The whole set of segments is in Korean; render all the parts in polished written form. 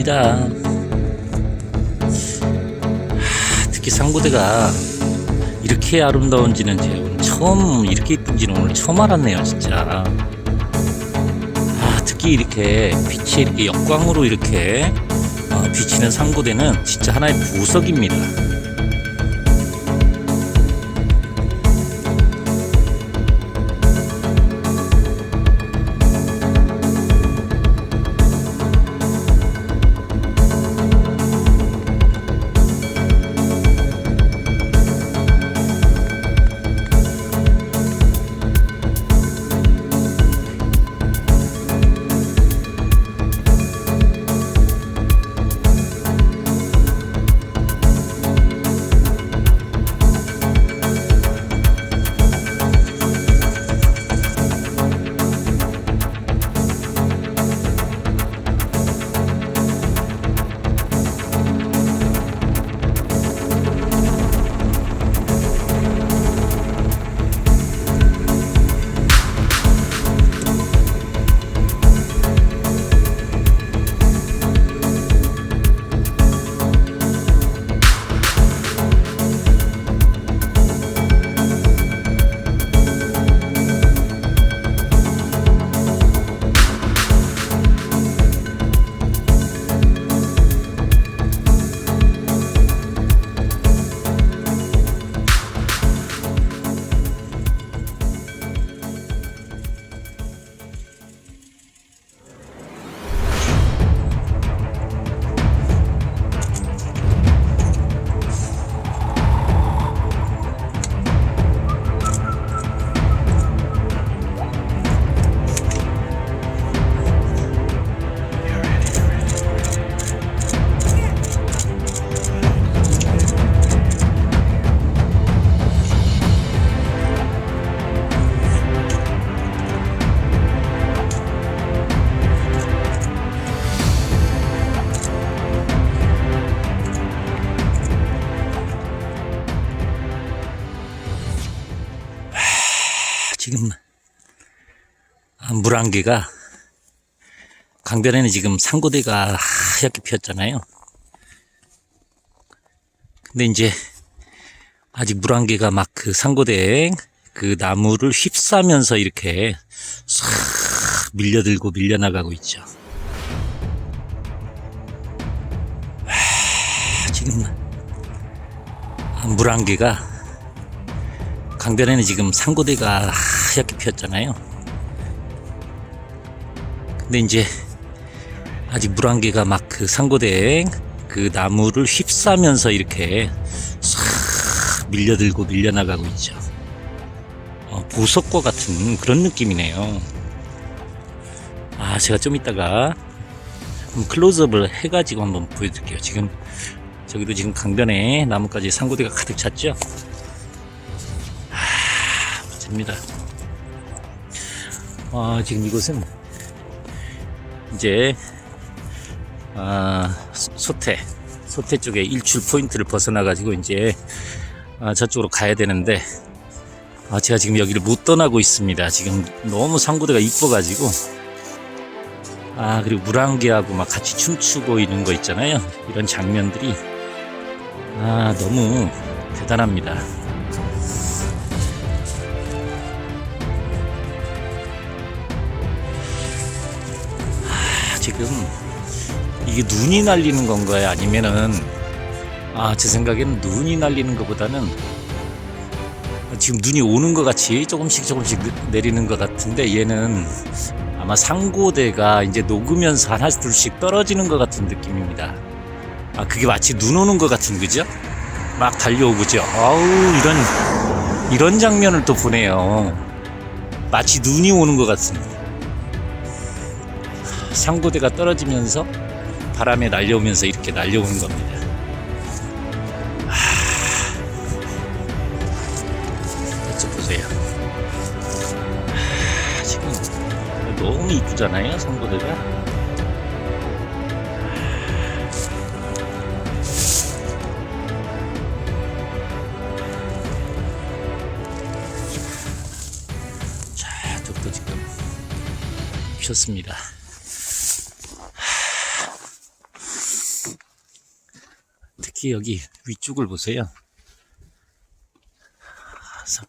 멋집니다. 특히 상고대가 이렇게 아름다운지는 제가 오늘 처음, 이렇게 이쁜지는 오늘 처음 알았네요, 진짜. 특히 이렇게 빛이 이렇게 역광으로 이렇게 비치는 상고대는 진짜 하나의 보석입니다. 지금 물안개가, 강변에는 지금 상고대가 하얗게 피었잖아요. 근데 이제 아직 물안개가 막 그 상고대 그 나무를 휩싸면서 이렇게 싹 밀려들고 밀려나가고 있죠. 지금 물안개가, 강변에는 지금 상고대가 하얗게 피었잖아요. 근데 이제 아직 물안개가 막 그 상고대 그 나무를 휩싸면서 이렇게 싹 밀려들고 밀려나가고 있죠. 보석과 같은 그런 느낌이네요. 제가 좀 이따가 클로즈업을 해가지고 한번 보여드릴게요. 지금 저기도 지금 강변에 나뭇가지 상고대가 가득 찼죠. 멋집니다. 지금 이곳은 이제 소태 쪽에 일출 포인트를 벗어나 가지고 이제 저쪽으로 가야 되는데 제가 지금 여기를 못 떠나고 있습니다. 지금 너무 상고대가 이뻐 가지고 그리고 물안개하고 막 같이 춤추고 있는 거 있잖아요. 이런 장면들이 너무 대단합니다. 지금 이게 눈이 날리는 건가요? 아니면은 제 생각에는 눈이 날리는 것보다는 지금 눈이 오는 것 같이 조금씩 내리는 것 같은데, 얘는 아마 상고대가 이제 녹으면서 하나씩 둘씩 떨어지는 것 같은 느낌입니다. 그게 마치 눈 오는 것 같은, 그죠? 막 달려오고죠. 이런 장면을 또 보네요. 마치 눈이 오는 것 같습니다. 상고대가 떨어지면서 바람에 날려오면서 이렇게 날려오는 겁니다. 이쪽 보세요. 지금 너무 이쁘잖아요, 상고대가. 저쪽도 지금 피었습니다. 특히 여기 위쪽을 보세요.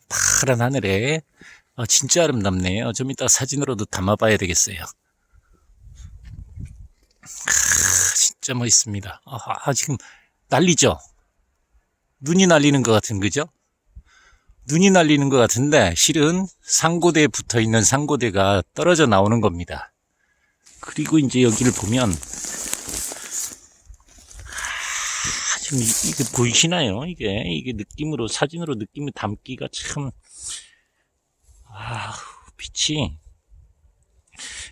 파란 하늘에 진짜 아름답네요. 좀 이따 사진으로도 담아봐야 되겠어요. 진짜 멋있습니다. 지금 난리죠? 눈이 날리는 것 같은, 그죠? 눈이 날리는 것 같은데 실은 상고대에 붙어 있는 상고대가 떨어져 나오는 겁니다. 그리고 이제 여기를 보면 지금 이게 보이시나요? 이게 느낌으로, 사진으로 느낌을 담기가 참,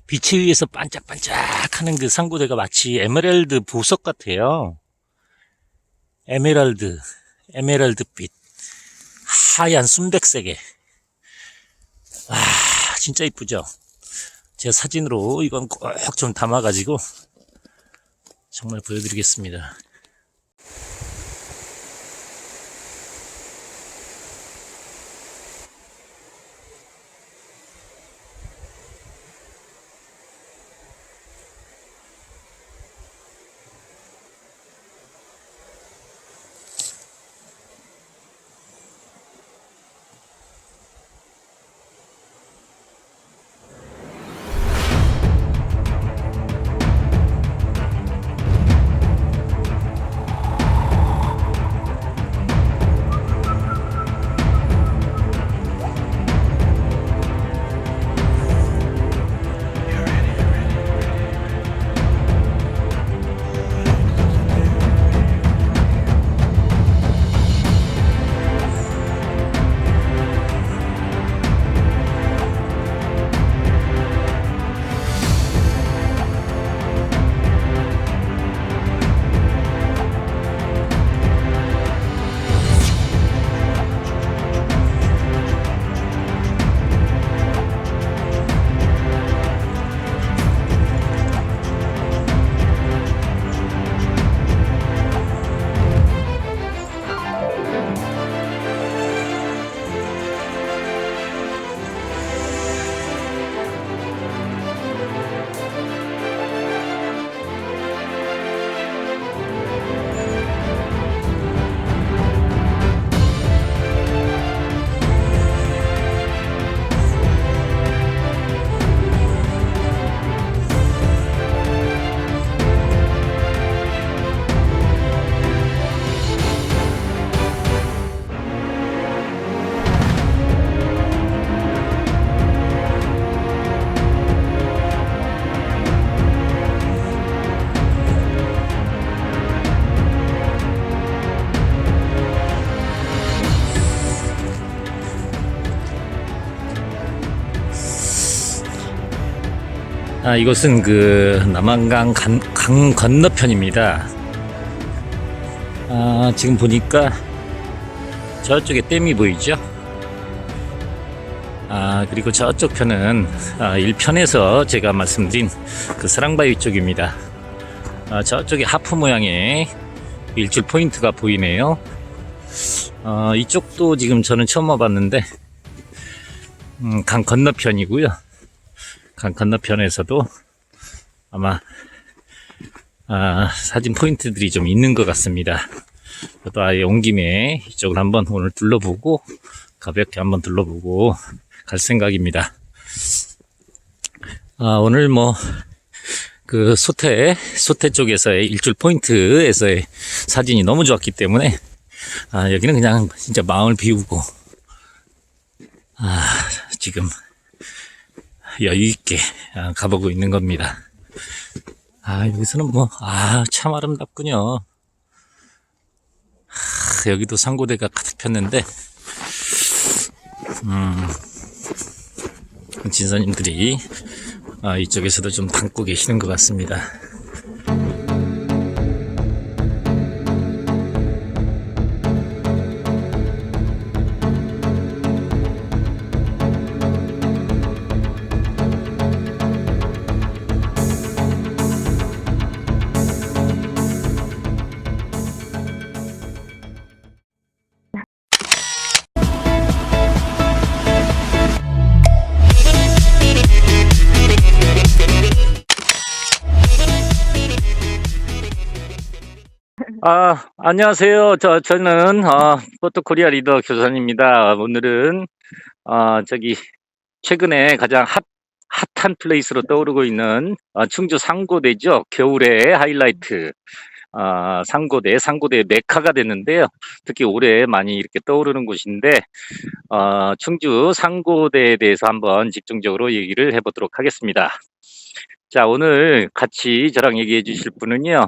빛에 의해서 반짝반짝하는 그 상고대가 마치 에메랄드 보석 같아요. 에메랄드빛. 하얀 순백색에. 진짜 이쁘죠? 제가 사진으로 이건 꼭 좀 담아가지고 정말 보여드리겠습니다. 이곳은 그 남한강 강 건너편입니다. 지금 보니까 저쪽에 댐이 보이죠? 그리고 저쪽 편은 1편에서 제가 말씀드린 그 사랑바위 쪽입니다. 저쪽에 하프 모양의 일출 포인트가 보이네요. 이쪽도 지금 저는 처음 와봤는데 강 건너편이고요. 강 건너편에서도 아마 사진 포인트들이 좀 있는 것 같습니다. 저도 아예 온 김에 이쪽을 한번 오늘 둘러보고 가볍게 한번 둘러보고 갈 생각입니다. 오늘 뭐 그 소태 쪽에서의 일출 포인트에서의 사진이 너무 좋았기 때문에 여기는 그냥 진짜 마음을 비우고 지금 여유있게 가보고 있는 겁니다. 여기서는 뭐 참 아름답군요. 여기도 상고대가 가득 폈는데 진선님들이 이쪽에서도 좀 담고 계시는 것 같습니다. 안녕하세요. 저는 포토코리아 리더 교사입니다. 오늘은 저기 최근에 가장 핫한 플레이스로 떠오르고 있는 충주 상고대죠. 겨울의 하이라이트. 상고대 메카가 됐는데요. 특히 올해 많이 이렇게 떠오르는 곳인데 충주 상고대에 대해서 한번 집중적으로 얘기를 해보도록 하겠습니다. 자, 오늘 같이 저랑 얘기해 주실 분은요.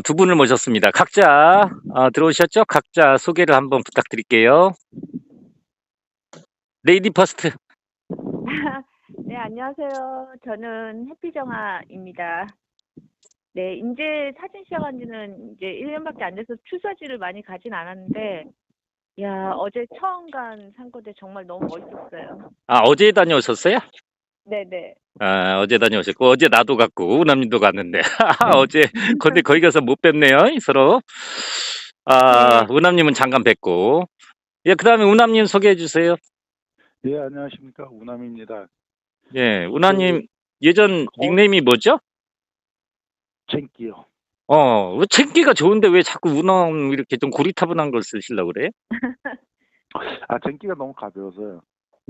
두 분을 모셨습니다. 각자 들어오셨죠? 각자 소개를 한번 부탁드릴게요. 레이디 퍼스트. 네, 안녕하세요. 저는 해피정아입니다. 네, 이제 사진 시작한 지는 이제 1년밖에 안 돼서 출사지를 많이 가진 않았는데, 야, 어제 처음 간 상고대 정말 너무 멋있었어요. 어제 다녀오셨어요? 네네. 어제 다녀오셨고, 어제 나도 갔고, 우남님도 갔는데, 어제, 근데 거기 가서 못 뵀네요, 서로. 네, 우남님은 잠깐 뵀고. 예, 그 다음에 우남님 소개해 주세요. 예, 안녕하십니까. 우남입니다. 예, 우남님, 예전 어, 닉네임이 뭐죠? 쟁기요. 왜 챙기가 좋은데 왜 자꾸 우남 이렇게 좀 고리타분한 걸 쓰시려고 그래? 쟁기가 너무 가벼워서요.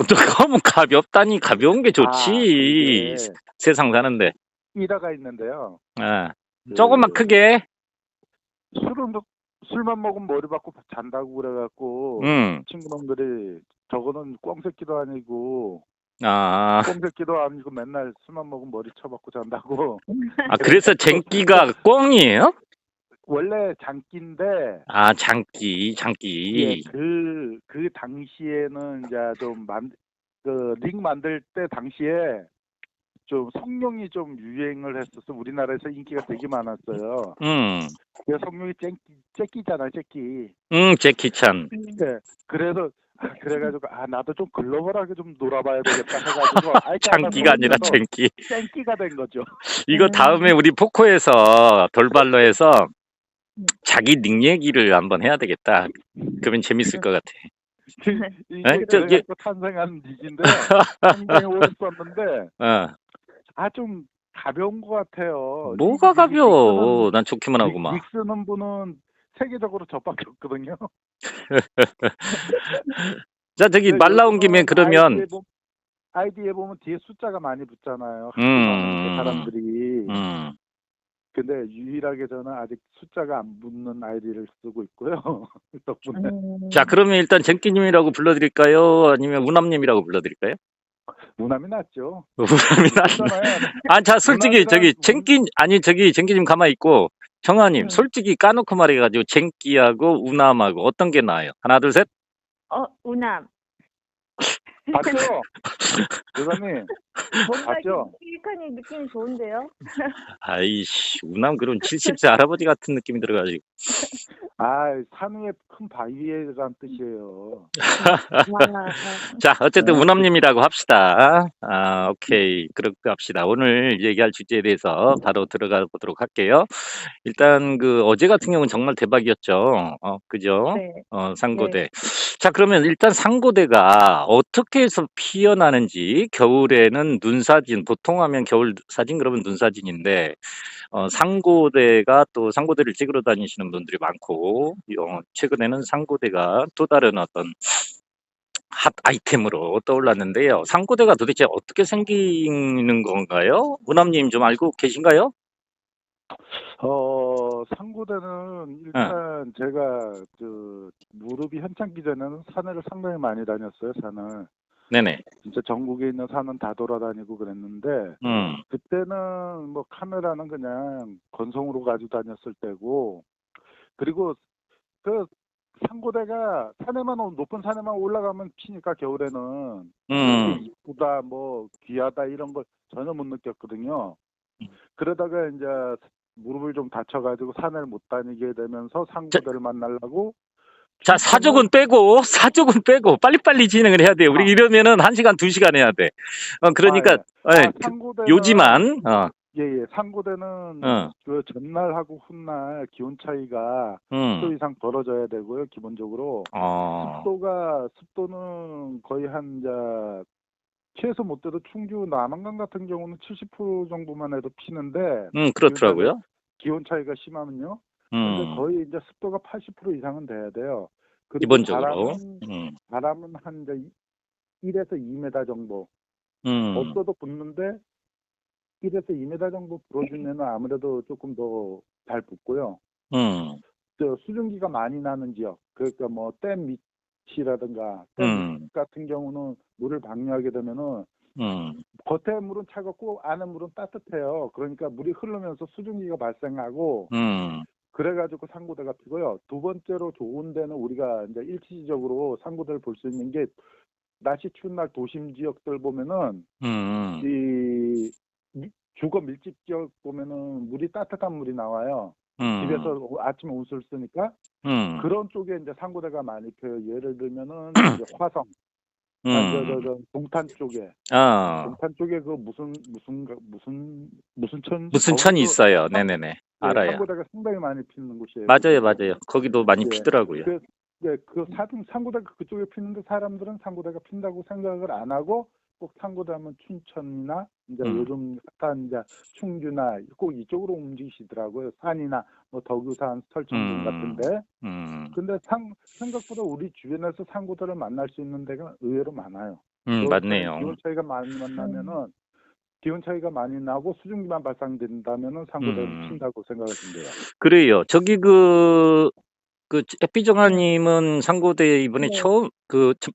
또 너무 가볍다니, 가벼운 게 좋지. 그게 세상 사는데. 일화가 있는데요. 아, 조금만 그, 크게. 술은, 술만 먹으면 머리 받고 잔다고 그래갖고, 음. 친구놈들이 저거는 꽝새끼도 아니고, 아, 꽝새끼도 아니고 맨날 술만 먹으면 머리 쳐박고 잔다고. 그래서 쟁기가 꽝이에요? 원래 장기인데, 장기, 예, 장기. 그 당시에는 이제 링 만들 때 당시에 좀 성룡이 좀 유행을 했었어. 우리나라에서 인기가 되게 많았어요. 그래서 성룡이 잭기잖아, 잭기. 제키 찬. 네. 그래서 그래가지고 나도 좀 글로벌하게 좀 놀아봐야 되겠다 해가지고 장기가 아니라 쟁기. 잭기가 된 거죠. 이거 다음에 우리 포코에서 돌발로에서 자기 닉 얘기를 한번 해야 되겠다. 그러면 재밌을 것 같아. 이게 저기- 그래가지고 탄생한 닉인데 굉장히 오래 썼는데 좀 가벼운 것 같아요. 뭐가 가벼워? 난 좋기만 하고 막. 닉 쓰는 분은 세계적으로 저밖에 없거든요. 자, 저기 말 나온 김에 요즘은 그러면 아이디에 보면 뒤에 숫자가 많이 붙잖아요. 학교 음. 다니는 사람들이. 음. 근데 유일하게 저는 아직 숫자가 안 붙는 아이디를 쓰고 있고요. 덕분에. 자, 그러면 일단 쟁기님이라고 불러드릴까요? 아니면 우남님이라고 불러드릴까요? 우남이 낫죠. 우남이 낫. 자, 솔직히 쟁기님 가만히 있고 정아님, 솔직히 까놓고 말해가지고 쟁기하고 우남하고 어떤 게 나아요? 하나, 둘, 셋. 우남. 봤죠? 교사님, 뭔가 맞죠? 힐하니 느낌이 좋은데요? 아이씨, 우남 그런 70세 할아버지 같은 느낌이 들어가지고. 산 위에 큰 바위에란 뜻이에요. 자, 어쨌든 우남님이라고 합시다. 오케이. 그렇게 합시다. 오늘 얘기할 주제에 대해서 바로 들어가 보도록 할게요. 일단 어제 같은 경우는 정말 대박이었죠. 그죠? 네. 상고대. 자, 그러면 일단 상고대가 어떻게 해서 피어나는지, 겨울에는 눈사진, 보통 하면 겨울 사진 그러면 눈사진인데, 상고대가 또 상고대를 찍으러 다니시는 분들이 많고, 최근에는 상고대가 또 다른 어떤 핫 아이템으로 떠올랐는데요. 상고대가 도대체 어떻게 생기는 건가요? 우남님 좀 알고 계신가요? 상고대는 일단 제가 무릎이 현창기 전에는 산을 상당히 많이 다녔어요. 산을. 네네. 진짜 전국에 있는 산은 다 돌아다니고 그랬는데 그때는 뭐 카메라는 그냥 건성으로 가지고 다녔을 때고, 그리고 그 상고대가 높은 산에만 올라가면 피니까 겨울에는 이게 이쁘다 뭐 귀하다 이런 걸 전혀 못 느꼈거든요. 그러다가 이제 무릎을 좀 다쳐가지고 산을 못 다니게 되면서 상고대를 만나려고. 자, 사족은 빼고 빨리빨리 진행을 해야 돼요. 우리 이러면은 1시간, 2시간 해야 돼. 그러니까 상고대는 요지만 예, 상고대는 그 전날하고 훗날 기온 차이가 10도 이상 벌어져야 되고요, 기본적으로. 습도는 거의 최소 못 돼도 충주 남한강 같은 경우는 70% 정도만 해도 피는데, 그렇더라고요. 기온 차이가 심하면요. 근데 음. 거의 이제 습도가 80% 이상은 돼야 돼요. 그리고 기본적으로. 바람은 한 이제 1에서 2m 정도. 음. 없어도 붙는데 1에서 2m 정도 불어주면 아무래도 조금 더 잘 붙고요. 음. 저 수증기가 많이 나는 지역, 그러니까 뭐 댐 밑이라든가 댐 밑 음. 같은 경우는 물을 방류하게 되면은 음. 겉에 물은 차갑고 안에 물은 따뜻해요. 그러니까 물이 흐르면서 수증기가 발생하고 음. 그래가지고 상고대가 피고요. 두 번째로 좋은 데는 우리가 이제 일시적으로 상고대를 볼 수 있는 게 날씨 추운 날 도심 지역들 보면은 음. 이 주거 밀집 지역 보면은 물이 따뜻한 물이 나와요. 음. 집에서 아침에 옷을 쓰니까 음. 그런 쪽에 이제 상고대가 많이 펴요. 예를 들면은 저기 화성, 음. 동탄 쪽에, 아. 동탄 쪽에 그 무슨 천지 무슨 거기 천이 그 있어요. 상, 네네네. 예, 알아요. 상고대가 상당히 많이 피는 곳이에요. 맞아요, 그쪽에. 맞아요. 거기도 많이 예. 피더라고요. 그 상고대가 그쪽에 피는데 사람들은 상고대가 핀다고 생각을 안 하고 꼭 상고대 하면 춘천이나 이제 음. 요즘 핫한 이제 충주나 꼭 이쪽으로 움직이시더라고요. 산이나 뭐 덕유산, 설천군 음. 같은데. 음. 근데 생각보다 우리 주변에서 상고대를 만날 수 있는 데가 의외로 많아요. 그렇다면 맞네요. 기온 차이가 많이 만나면은 기온 차이가 많이 나고 수증기만 발생된다면은 상고대를 음. 핀다고 생각하시면 돼요. 그래요. 저기 네. 해피정아님은 상고대 이번에 네. 처음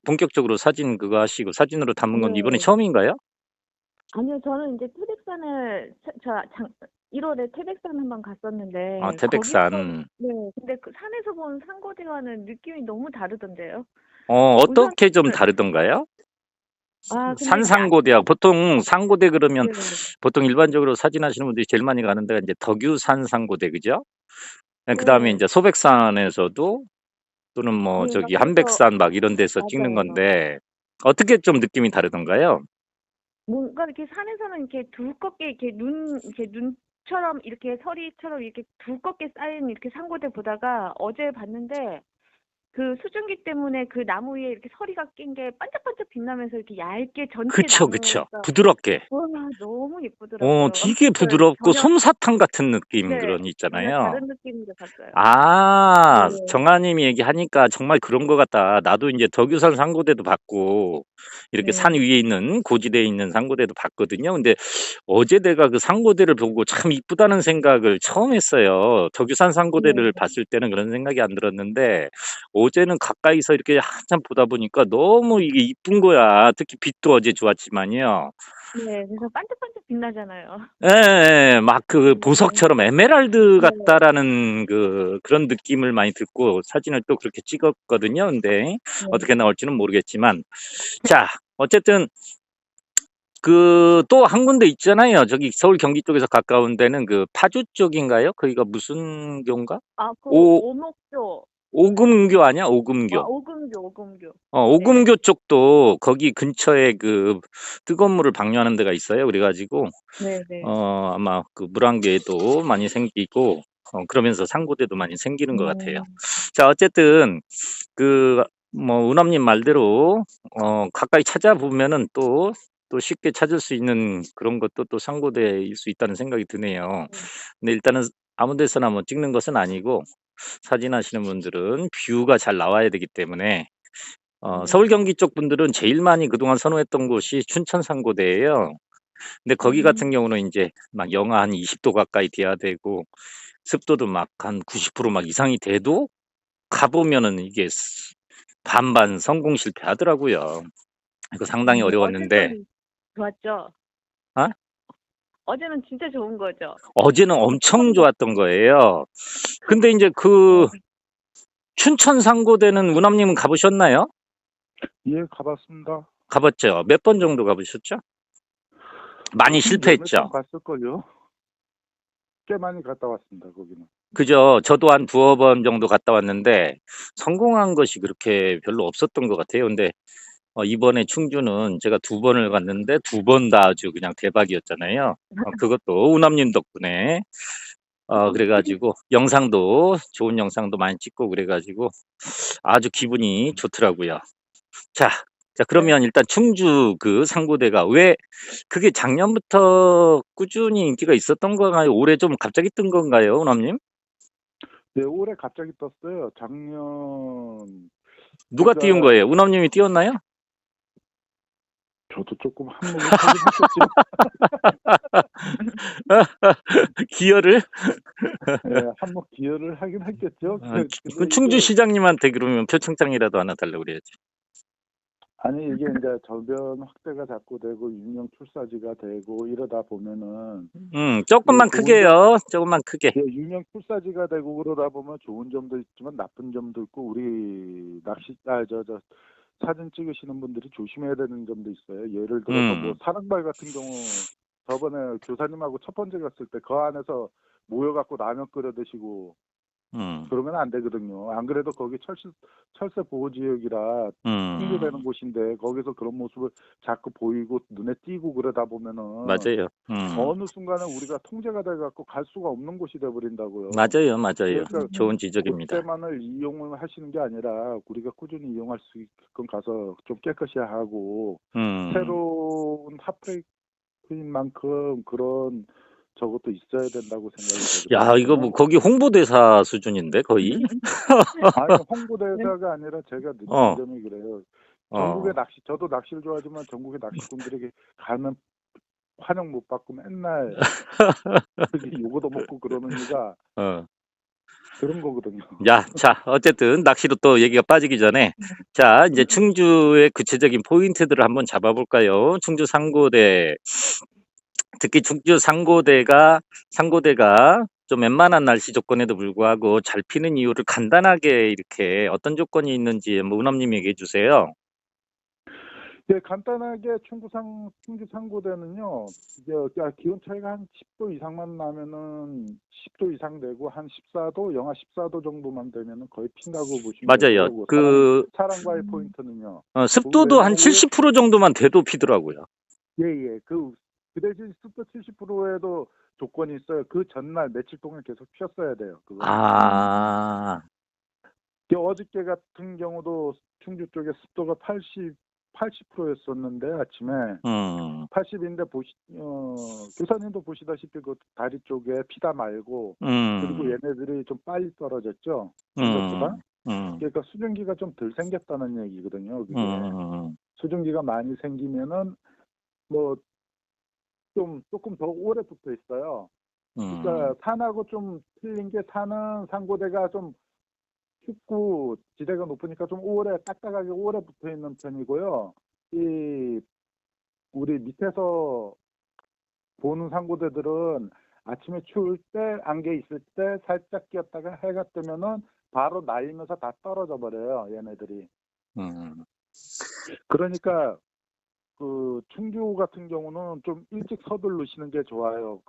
본격적으로 사진 그거 하시고 사진으로 담은 건 이번에 네. 처음인가요? 아니요, 저는 이제 태백산을 1월에 태백산 한번 아, 갔었는데 거기서 태백산. 네, 근데 그 산에서 본 상고대와는 느낌이 너무 다르던데요. 우선 어떻게 좀 다르던가요? 근데 이제 산상고대하고 보통 상고대 그러면 네, 보통 일반적으로 사진 하시는 분들이 제일 많이 가는 데가 이제 덕유산 상고대 그죠? 그다음에 네, 이제 소백산에서도 또는 뭐 네, 막 저기 그래서 한백산 막 이런 데서 찍는 맞아요. 건데 어떻게 좀 느낌이 다르던가요? 뭔가 이렇게 산에서는 이렇게 두껍게 이렇게 눈처럼 이렇게 서리처럼 이렇게 두껍게 쌓인 이렇게 상고대 보다가 어제 봤는데 그 수증기 때문에 그 나무 위에 이렇게 서리가 낀 게 반짝반짝 빛나면서 이렇게 얇게 전체 그쵸, 그쵸. 나무가 부드럽게. 와 너무 예쁘더라고요. 되게 그래서 부드럽고 전혀 솜사탕 같은 느낌 네, 그런 전혀 있잖아요. 다른 느낌으로 봤어요. 아, 네, 정아님이 얘기하니까 정말 그런 것 같다. 나도 이제 덕유산 상고대도 봤고, 이렇게 산 네, 위에 있는 고지대에 있는 상고대도 봤거든요. 근데 어제 내가 그 상고대를 보고 참 이쁘다는 생각을 처음 했어요. 덕유산 상고대를 네, 봤을 때는 그런 생각이 안 들었는데, 어제는 가까이서 이렇게 한참 보다 보니까 너무 이게 이쁜 거야. 특히 빛도 어제 좋았지만요. 네, 그래서 반짝반짝 빛나잖아요. 예, 막 그 네, 보석처럼 에메랄드 네, 같다라는 그런 느낌을 많이 듣고 사진을 또 그렇게 찍었거든요. 근데 네. 어떻게 나올지는 모르겠지만. 자, 어쨌든 또 한 군데 있잖아요. 저기 서울 경기 쪽에서 가까운 데는 그 파주 쪽인가요? 거기가 무슨 교인가? 그 오, 오목교, 오금교 아니야? 오금교. 오금교. 네, 오금교 쪽도 거기 근처에 그 뜨거운 물을 방류하는 데가 있어요. 그래가지고 네, 네. 아마 그 물안개도 많이 생기고 그러면서 상고대도 많이 생기는 것 같아요. 음, 자, 어쨌든 뭐 은함님 말대로 가까이 찾아보면은 또 쉽게 찾을 수 있는 그런 것도 또 상고대일 수 있다는 생각이 드네요. 네, 근데 일단은 아무 데서나 뭐 찍는 것은 아니고 사진 하시는 분들은 뷰가 잘 나와야 되기 때문에 네. 서울 경기 쪽 분들은 제일 많이 그동안 선호했던 곳이 춘천 상고대예요. 근데 거기 같은 음, 경우는 이제 막 영하 한 20도 가까이 돼야 되고 습도도 막 한 90%막 이상이 돼도 가보면은 이게 반반 성공 실패하더라고요. 이거 상당히 어려웠는데 어제는 좋았죠. 아? 어제는 진짜 좋은 거죠. 어제는 엄청 좋았던 거예요. 근데 이제 네. 춘천 상고대는 우남님은 가보셨나요? 예, 가봤습니다. 가봤죠. 몇 번 정도 가보셨죠? 많이 한 열몇 번 실패했죠. 갔을걸요. 꽤 많이 갔다 왔습니다, 거기는. 그죠. 저도 한 두어 번 정도 갔다 왔는데 성공한 것이 그렇게 별로 없었던 것 같아요. 근데 이번에 충주는 제가 두 번을 갔는데 두 번 다 아주 그냥 대박이었잖아요. 그것도 우남님 덕분에 그래가지고 영상도 좋은 영상도 많이 찍고 그래가지고 아주 기분이 좋더라고요. 자, 네. 그러면 일단 충주 그 상고대가 왜 그게 작년부터 꾸준히 인기가 있었던 건가요? 올해 좀 갑자기 뜬 건가요, 우남님? 네, 올해 갑자기 떴어요. 작년 누가 제가 띄운 거예요? 운암님이 띄웠나요? 저도 조금 한몫을 하긴 했겠죠. 기여를? 예, 한몫 기여를 하긴 했겠죠. 그 근데 이게 충주시장님한테 그러면 표창장이라도 하나 달라고 그래야지. 아니 이게 이제 저변 확대가 자꾸 되고 유명 출사지가 되고 이러다 보면은 예, 조금만 좋은 점, 크게요. 조금만 크게. 예, 유명 출사지가 되고 그러다 보면 좋은 점도 있지만 나쁜 점도 있고 우리 저 사진 찍으시는 분들이 조심해야 되는 점도 있어요. 예를 들어서 뭐 사랑발 같은 경우 저번에 교사님하고 첫 번째 갔을 때 그 안에서 모여갖고 라면 끓여 드시고 음, 그러면 안 되거든요. 안 그래도 거기 철새 보호 지역이라 통제되는 곳인데 거기서 그런 모습을 자꾸 보이고 눈에 띄고 그러다 보면은 맞아요. 어느 순간에 우리가 통제가 돼갖고 갈 수가 없는 곳이 돼버린다고요. 맞아요, 맞아요. 그러니까 좋은 지적입니다. 그때만을 이용을 하시는 게 아니라 우리가 꾸준히 이용할 수 있게끔 가서 좀 깨끗이 하고 새로운 핫플레이스인 만큼 그런 저것도 있어야 된다고 생각이 야, 되거든요. 이거 뭐 거기 홍보대사 수준인데 거의. 아니 홍보대사가 아니라 제가 느낀 어, 점이 그래요. 어, 전국의 저도 낚시를 좋아하지만 전국의 낚시꾼들에게 가면 환영 못 받고 맨날 저기 요거도 먹고 그러는 이유가 어. 그런 거거든요. 야, 자, 어쨌든 낚시로 또 얘기가 빠지기 전에 자, 이제 충주의 구체적인 포인트들을 한번 잡아볼까요? 충주 상고대, 특히 충주 상고대가 좀 웬만한 날씨 조건에도 불구하고 잘 피는 이유를 간단하게 이렇게 어떤 조건이 있는지 뭐 운암님 얘기해 주세요. 네, 간단하게 충주 상고대는요. 이제 기온 차이가 한 10도 이상만 나면은 10도 이상 되고 한 14도, 영하 14도 정도만 되면은 거의 핀다고 보시면 맞아요. 되고 그 사랑과의 포인트는요. 그 습도도 한 외에는 70% 정도만 돼도 피더라고요. 예. 그 대신 습도 70%에도 조건이 있어요. 그 전날 며칠 동안 계속 피었어야 돼요. 그거는. 아, 어저께 같은 경우도 충주 쪽에 습도가 80%였었는데 아침에 음, 80인데 교사님도 보시다시피 그 다리 쪽에 피다 말고 그리고 얘네들이 좀 빨리 떨어졌죠. 생각보다. 그러니까 수증기가 좀 덜 생겼다는 얘기거든요. 그게 수증기가 많이 생기면은 뭐 좀 조금 더 오래 붙어 있어요. 그러니까 산하고 좀 틀린 게 산은 상고대가 좀 춥고 지대가 높으니까 좀 딱딱하게 오래 붙어 있는 편이고요. 이 우리 밑에서 보는 상고대들은 아침에 추울 때 안개 있을 때 살짝 끼었다가 해가 뜨면은 바로 날리면서 다 떨어져 버려요, 얘네들이. 그러니까 그 충주 같은 경우는 좀 일찍 서두르시는 게 좋아요.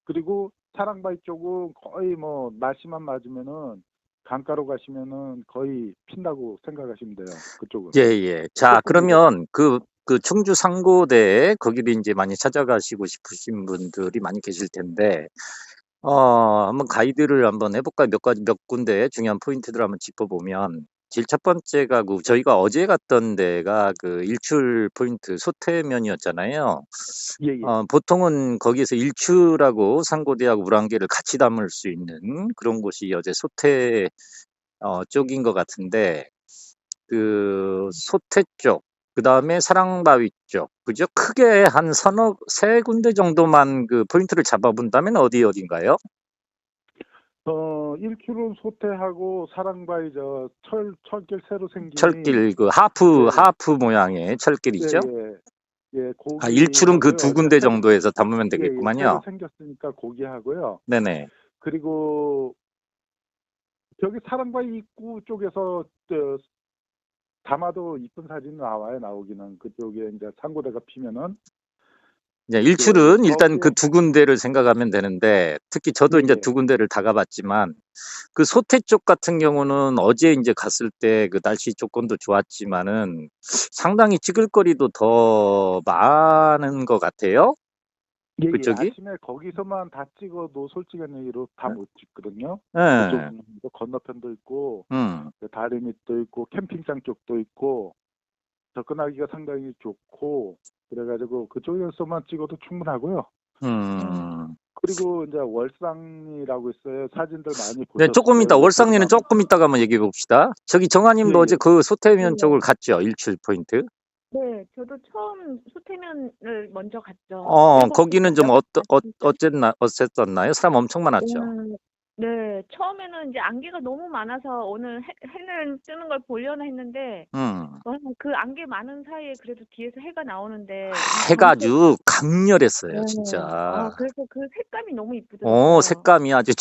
그리고 사랑바위 쪽은 거의 뭐 날씨만 맞으면은 강가로 가시면은 거의 핀다고 생각하시면 돼요. 그쪽은. 예. 자, 그러면 그 충주 상고대 거기를 이제 많이 찾아가시고 싶으신 분들이 많이 계실 텐데, 한번 가이드를 한번 해볼까요? 몇 군데 중요한 포인트들 한번 짚어보면, 제일 첫 번째가 저희가 어제 갔던 데가 그 일출 포인트 소태면이었잖아요. 예. 보통은 거기에서 일출하고 상고대하고 물안개를 같이 담을 수 있는 그런 곳이 어제 소태 쪽인 것 같은데, 그 소태 쪽, 그 다음에 사랑바위 쪽, 그죠? 크게 한 세 군데 정도만 그 포인트를 잡아본다면 어딘가요? 일출은 소태하고 사랑바위 철길 새로 생긴 철길, 그 예, 하프 모양의 철길이죠? 예. 아, 고기 일출은 그 하고요. 두 이제 군데 정도에서 담으면 새로 되겠구만요. 생겼으니까 고기 하고요. 네네. 그리고 저기 사랑바위 입구 쪽에서 담아도 이쁜 사진 나오기는 그쪽에 이제 상고대가 피면은 이제 일출은 일단 그 거기에 두 군데를 생각하면 되는데, 특히 저도 이제 예. 두 군데를 다 가봤지만, 그 소태 쪽 같은 경우는 어제 이제 갔을 때 그 날씨 조건도 좋았지만은 상당히 찍을 거리도 더 많은 것 같아요. 그쪽이? 아침에 거기서만 다 찍어도 솔직한 얘기로 다 못 찍거든요. 예. 그쪽은 건너편도 있고 음. 다리 밑도 있고 캠핑장 쪽도 있고 접근하기가 상당히 좋고 그래가지고 그쪽에서만 찍어도 충분하고요. 음. 그리고 이제 월상리라고 있어요. 사진들 많이 네, 보셨을 조금 이따 거예요. 이쪽으로 월상리는 가면. 조금 이따가 한번 얘기해 봅시다. 저기 정아님도 예, 어제 예. 그 소태면 네. 쪽을 갔죠? 일출 포인트. 네, 저도 처음 소태면을 먼저 갔죠. 7시 거기는 좀 6시. 어쨌었나요? 사람 엄청 많았죠? 네, 처음에는 이제 안개가 너무 많아서 오늘 해는 뜨는 걸 보려나 했는데, 음. 그 안개 많은 사이에 그래도 뒤에서 해가 나오는데, 해가 전체, 아주 강렬했어요, 네. 진짜. 그래서 그 색감이 너무 이쁘더라고요. 색감이 아주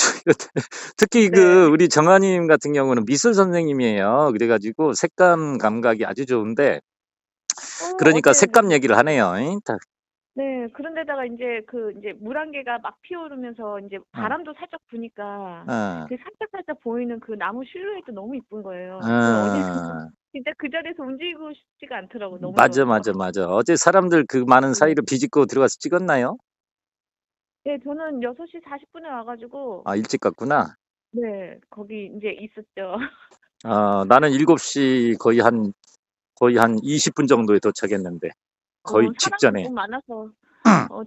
특히 네. 우리 정아님 같은 경우는 미술 선생님이에요. 그래가지고 색감 감각이 아주 좋은데, 그러니까 어제, 색감 얘기를 하네요. 잉? 네, 그런데다가 이제 물안개가 막 피어오르면서 이제 어, 바람도 살짝 부니까 어, 그 살짝 보이는 그 나무 실루엣도 너무 이쁜 거예요. 그 어제 어. 진짜 그 자리에서 움직이고 싶지가 않더라고. 너무 맞아, 좋아서. 맞아, 맞아. 어제 사람들 그 많은 네. 사이로 비집고 들어가서 찍었나요? 네, 저는 6시 40분에 와가지고, 아, 일찍 갔구나. 네, 거기 이제 있었죠. 나는 7시 거의 한 20분 정도에 도착했는데, 거의 사람이 직전에. 너무 많아서,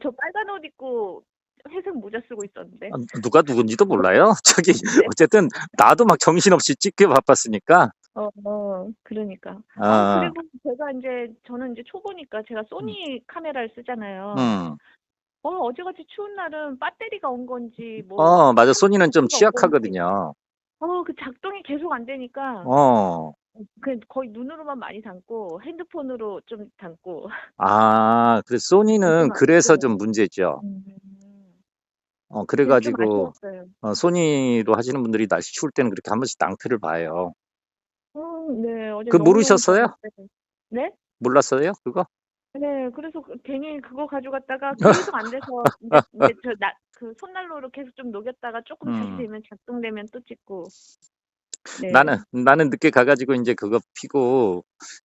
저 빨간 옷 입고 회색 모자 쓰고 있었는데. 누가 누군지도 몰라요. 저기, 네. 어쨌든, 나도 막 정신없이 찍기 바빴으니까, 그러니까. 어, 그리고 저는 이제 초보니까 제가 소니 카메라를 쓰잖아요. 음. 어제같이 추운 날은 배터리가 온 건지, 뭐, 맞아. 소니는 좀 가 온 건지, 취약하거든요. 그 작동이 계속 안 되니까, 어, 거의 눈으로만 많이 담고, 핸드폰으로 좀 담고, 그래서 좀 소니는 그래서 좀 아쉽더라고요. 문제죠. 음. 그래서 좀 그래가지고, 아쉬웠어요. 소니로 하시는 분들이 날씨 추울 때는 그렇게 한 번씩 낭패를 봐요. 네, 어제 그 너무너무 모르셨어요? 더웠는데. 네? 몰랐어요? 그거? 네, 그래서 괜히 그거 가져갔다가 계속 안 돼서 이제 그 손난로로 계속 좀 녹였다가 조금 다시 음. 되면 작동되면 또 찍고. 네. 나는 늦게 가가지고 이제 그거 피고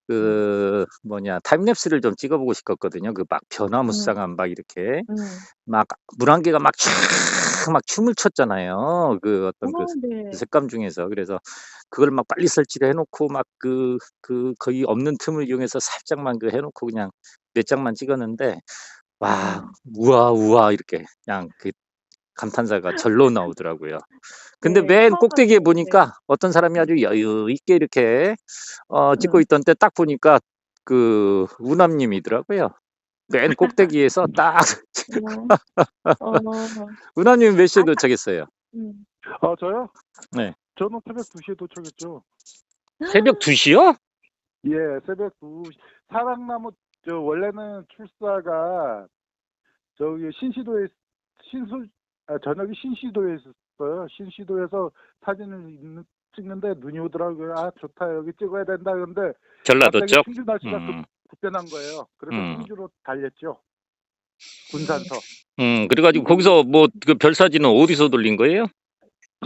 음. 타임랩스를 좀 찍어보고 싶었거든요. 그 막 음. 변화무쌍한 막 이렇게 음. 막 물안개가 막 춤을 췄잖아요. 그 어떤 그 네. 색감 중에서. 그래서 그걸 막 빨리 설치를 해놓고 막 거의 없는 틈을 이용해서 살짝만 해놓고 그냥 몇 장만 찍었는데 와, 음. 우와 이렇게 그냥 그 감탄사가 절로 나오더라고요. 근데 네, 맨 처음 꼭대기에 봤어요. 네. 보니까 어떤 사람이 아주 여유 있게 이렇게 찍고 음. 있던 때 딱 보니까 그 우남님이더라고요. 맨 꼭대기에서 딱 어. 우남님 몇 시에 아, 도착했어요? 음. 저요? 네. 저는 새벽 2시에 도착했죠. 새벽 2시요? 예, 새벽 2시. 사랑나무, 원래는 출사가 저기 저녁이 신시도에 있었어요. 신시도에서 사진을 찍는데 눈이 오더라고요. 아, 좋다. 여기 찍어야 된다. 근데 전라도 갑자기 쪽? 충주 날씨가 음, 급변한 거예요. 그래서 음, 충주로 달렸죠. 군산서. 그래가지고 거기서 그 별사진은 어디서 돌린 거예요?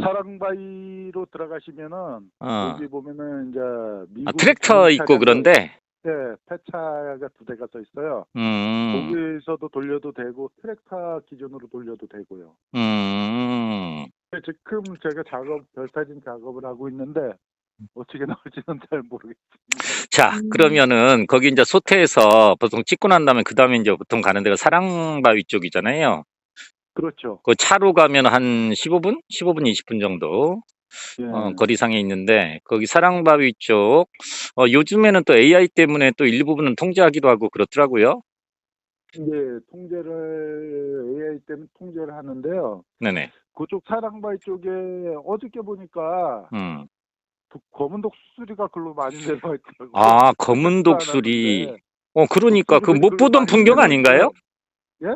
사랑바위로 들어가시면은 어, 거기 보면은 이제 미군 트랙터 있고 군용차가 그런데, 폐차가 2대가 써 있어요. 음, 거기서도 돌려도 되고 트랙터 기준으로 돌려도 되고요. 음. 지금 제가 별사진 작업을 하고 있는데 어떻게 나올지는 잘 모르겠습니다. 자, 그러면은 거기 이제 소태에서 보통 찍고 난 다음에 그 다음에 이제 보통 가는 데가 사랑바위 쪽이잖아요. 그렇죠. 그 차로 가면 한 15분? 15분, 20분 정도 예. 거리상에 있는데 거기 사랑바위 쪽 요즘에는 또 AI 때문에 또 일부분은 통제하기도 하고 그렇더라고요. 이제 AI 때문에 통제를 하는데요. 네네. 그쪽 사랑바위 쪽에 어저께 보니까 음. 검은 독수리가 글로 많이 내려와 있더라고요. 검은 생각도 안 독수리. 하는데 그러니까 그 독수리들이 못 글로 보던 많이 풍경 내려와 아닌가요? 있어요. 예?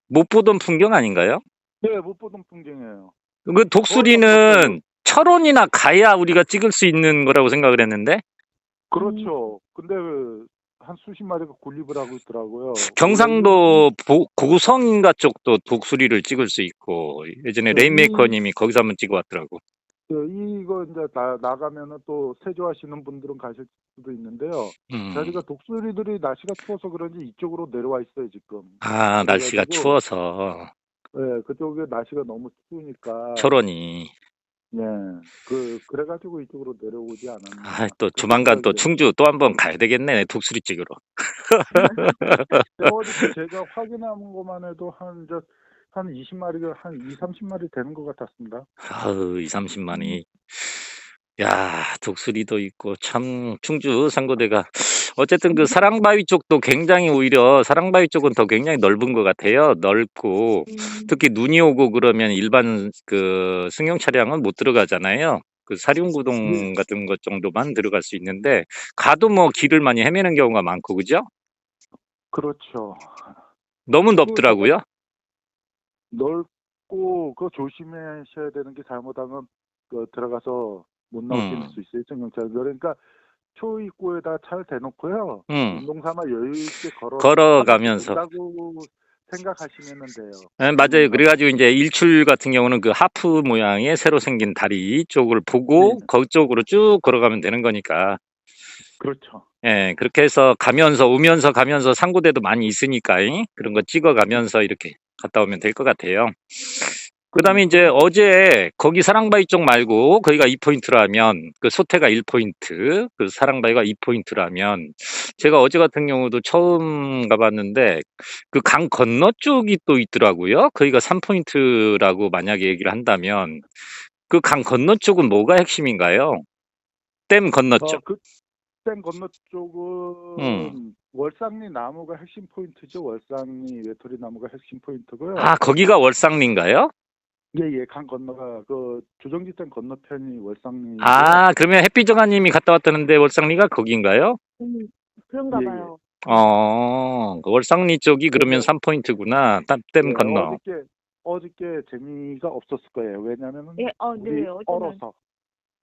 못 보던 풍경 아닌가요? 네, 못 보던 풍경이에요. 그 막 독수리는 철원이나 가야 우리가 찍을 수 있는 거라고 생각을 했는데 그렇죠. 근데 한 수십 마리가 군립을 하고 있더라고요. 경상도 고성인가 쪽도 독수리를 찍을 수 있고 예전에 레인메이커님이 거기서 한번 찍어 왔더라고. 이거 이제 나가면은 또 세조하시는 분들은 가실 수도 있는데요. 저희가 독수리들이 날씨가 추워서 그런지 이쪽으로 내려와 있어요 지금. 날씨가 그래가지고 추워서 네, 그쪽에 날씨가 너무 추우니까 철원이. 네, 그래가지고 이쪽으로 내려오지 않았나 또 그렇게 조만간 생각이 또 돼요. 충주 또 한번 가야 되겠네 독수리 찍으러. 어저께 제가 확인한 것만 해도 한 한 20마리가 한 2, 30마리 되는 것 같았습니다. 아우, 2, 30만이. 야, 독수리도 있고, 참, 충주 상고대가. 어쨌든 그 사랑바위 쪽도 굉장히 오히려 사랑바위 쪽은 더 굉장히 넓은 것 같아요. 넓고, 특히 눈이 오고 그러면 일반 그 승용 차량은 못 들어가잖아요. 그 네. 사륜구동 같은 것 정도만 들어갈 수 있는데, 가도 뭐 길을 많이 헤매는 경우가 많고, 그죠? 그렇죠. 너무 그 제가 넓더라고요. 넓고 그 조심하셔야 되는 게 잘못하면 그 들어가서 못 나오실 음, 수 있어요. 승용차. 그러니까 초입구에다 차를 대놓고요. 음. 운동 삼아 여유 있게 걸어 한 바퀴 걸어가면서. 돈다고 생각하시면 돼요. 예, 맞아요. 그러면은 그래가지고 이제 일출 같은 경우는 그 하프 모양의 새로 생긴 다리 쪽을 네, 보고 그쪽으로 쭉 걸어가면 되는 거니까. 그렇죠. 예, 그렇게 해서 가면서 오면서 가면서 상고대도 많이 있으니까 그런 거 찍어가면서 이렇게 갔다 오면 될 것 같아요. 그다음에 이제 그리고 어제 거기 사랑바위 쪽 말고 거기가 2포인트라면 그 소태가 1포인트, 그 사랑바위가 2포인트라면 제가 어제 같은 경우도 처음 가봤는데 그 강 건너 쪽이 또 있더라고요. 거기가 3포인트라고 만약에 얘기를 한다면 그 강 건너 쪽은 뭐가 핵심인가요? 댐 건너 쪽. 그땐 건너 음. 쪽은 월상리 나무가 핵심 포인트죠. 월상리 외톨이 나무가 핵심 포인트고요. 아, 거기가 월상리인가요? 예, 예, 강 건너가 그 조정지댐 건너편이 월상리고요. 아, 그러면 햇빛정아님이 갔다 왔다는데 월상리가 거긴가요? 음, 그런가 예, 예. 봐요. 그 월상리 쪽이 그러면 그래서 3포인트구나. 예, 댐 건너. 어저께 재미가 없었을 거예요. 예, 왜냐면은 네, 물이 어제는, 얼어서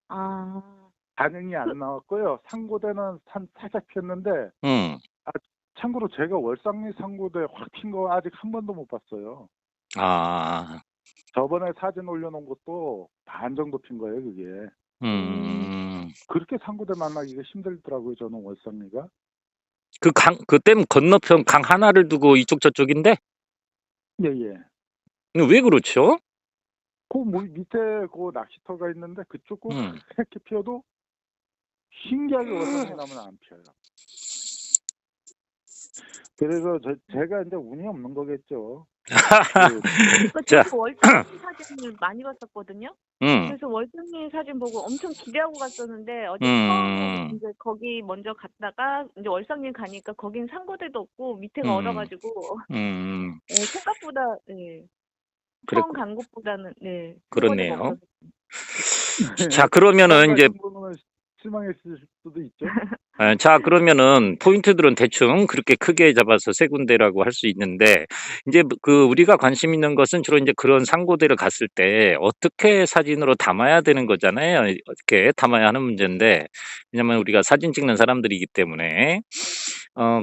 아, 반응이 그, 안 나왔고요. 상고대는 산 살짝 폈는데 음. 아, 참고로 제가 월상리 상고대 확 핀 거 아직 한 번도 못 봤어요. 아, 저번에 사진 올려놓은 것도 반 정도 핀 거예요, 그게. 음. 그렇게 상고대 만나기가 힘들더라고요, 저는 월상리가. 그 댐 건너편 강 하나를 두고 이쪽 저쪽인데? 예, 예. 왜 그렇죠? 그 밑에 그 낚시터가 있는데 그쪽 음. 이렇게 피어도 신기하게 월상리 나면 안 피어요. 그래서 제가 이제 운이 없는 거겠죠. 그, 그러니까 자, 저도 월상리 사진을 많이 봤었거든요. 음, 그래서 월상리 사진 보고 엄청 기대하고 갔었는데 어제 처음에 음, 이제 거기 먼저 갔다가 이제 월상리 가니까 거긴 상고대도 없고 밑에가 음, 얼어가지고 예, 생각보다 예, 처음 그랬고, 간 곳보다는 네, 상고대가 그렇네요. 없어서 자, 처음 그러면은 이제 가신 분은 실망했을 수도 있죠. 자, 그러면은 포인트들은 대충 그렇게 크게 잡아서 세 군데라고 할 수 있는데 이제 그 우리가 관심 있는 것은 주로 이제 그런 상고대를 갔을 때 어떻게 사진으로 담아야 되는 거잖아요. 어떻게 담아야 하는 문제인데 왜냐면 우리가 사진 찍는 사람들이기 때문에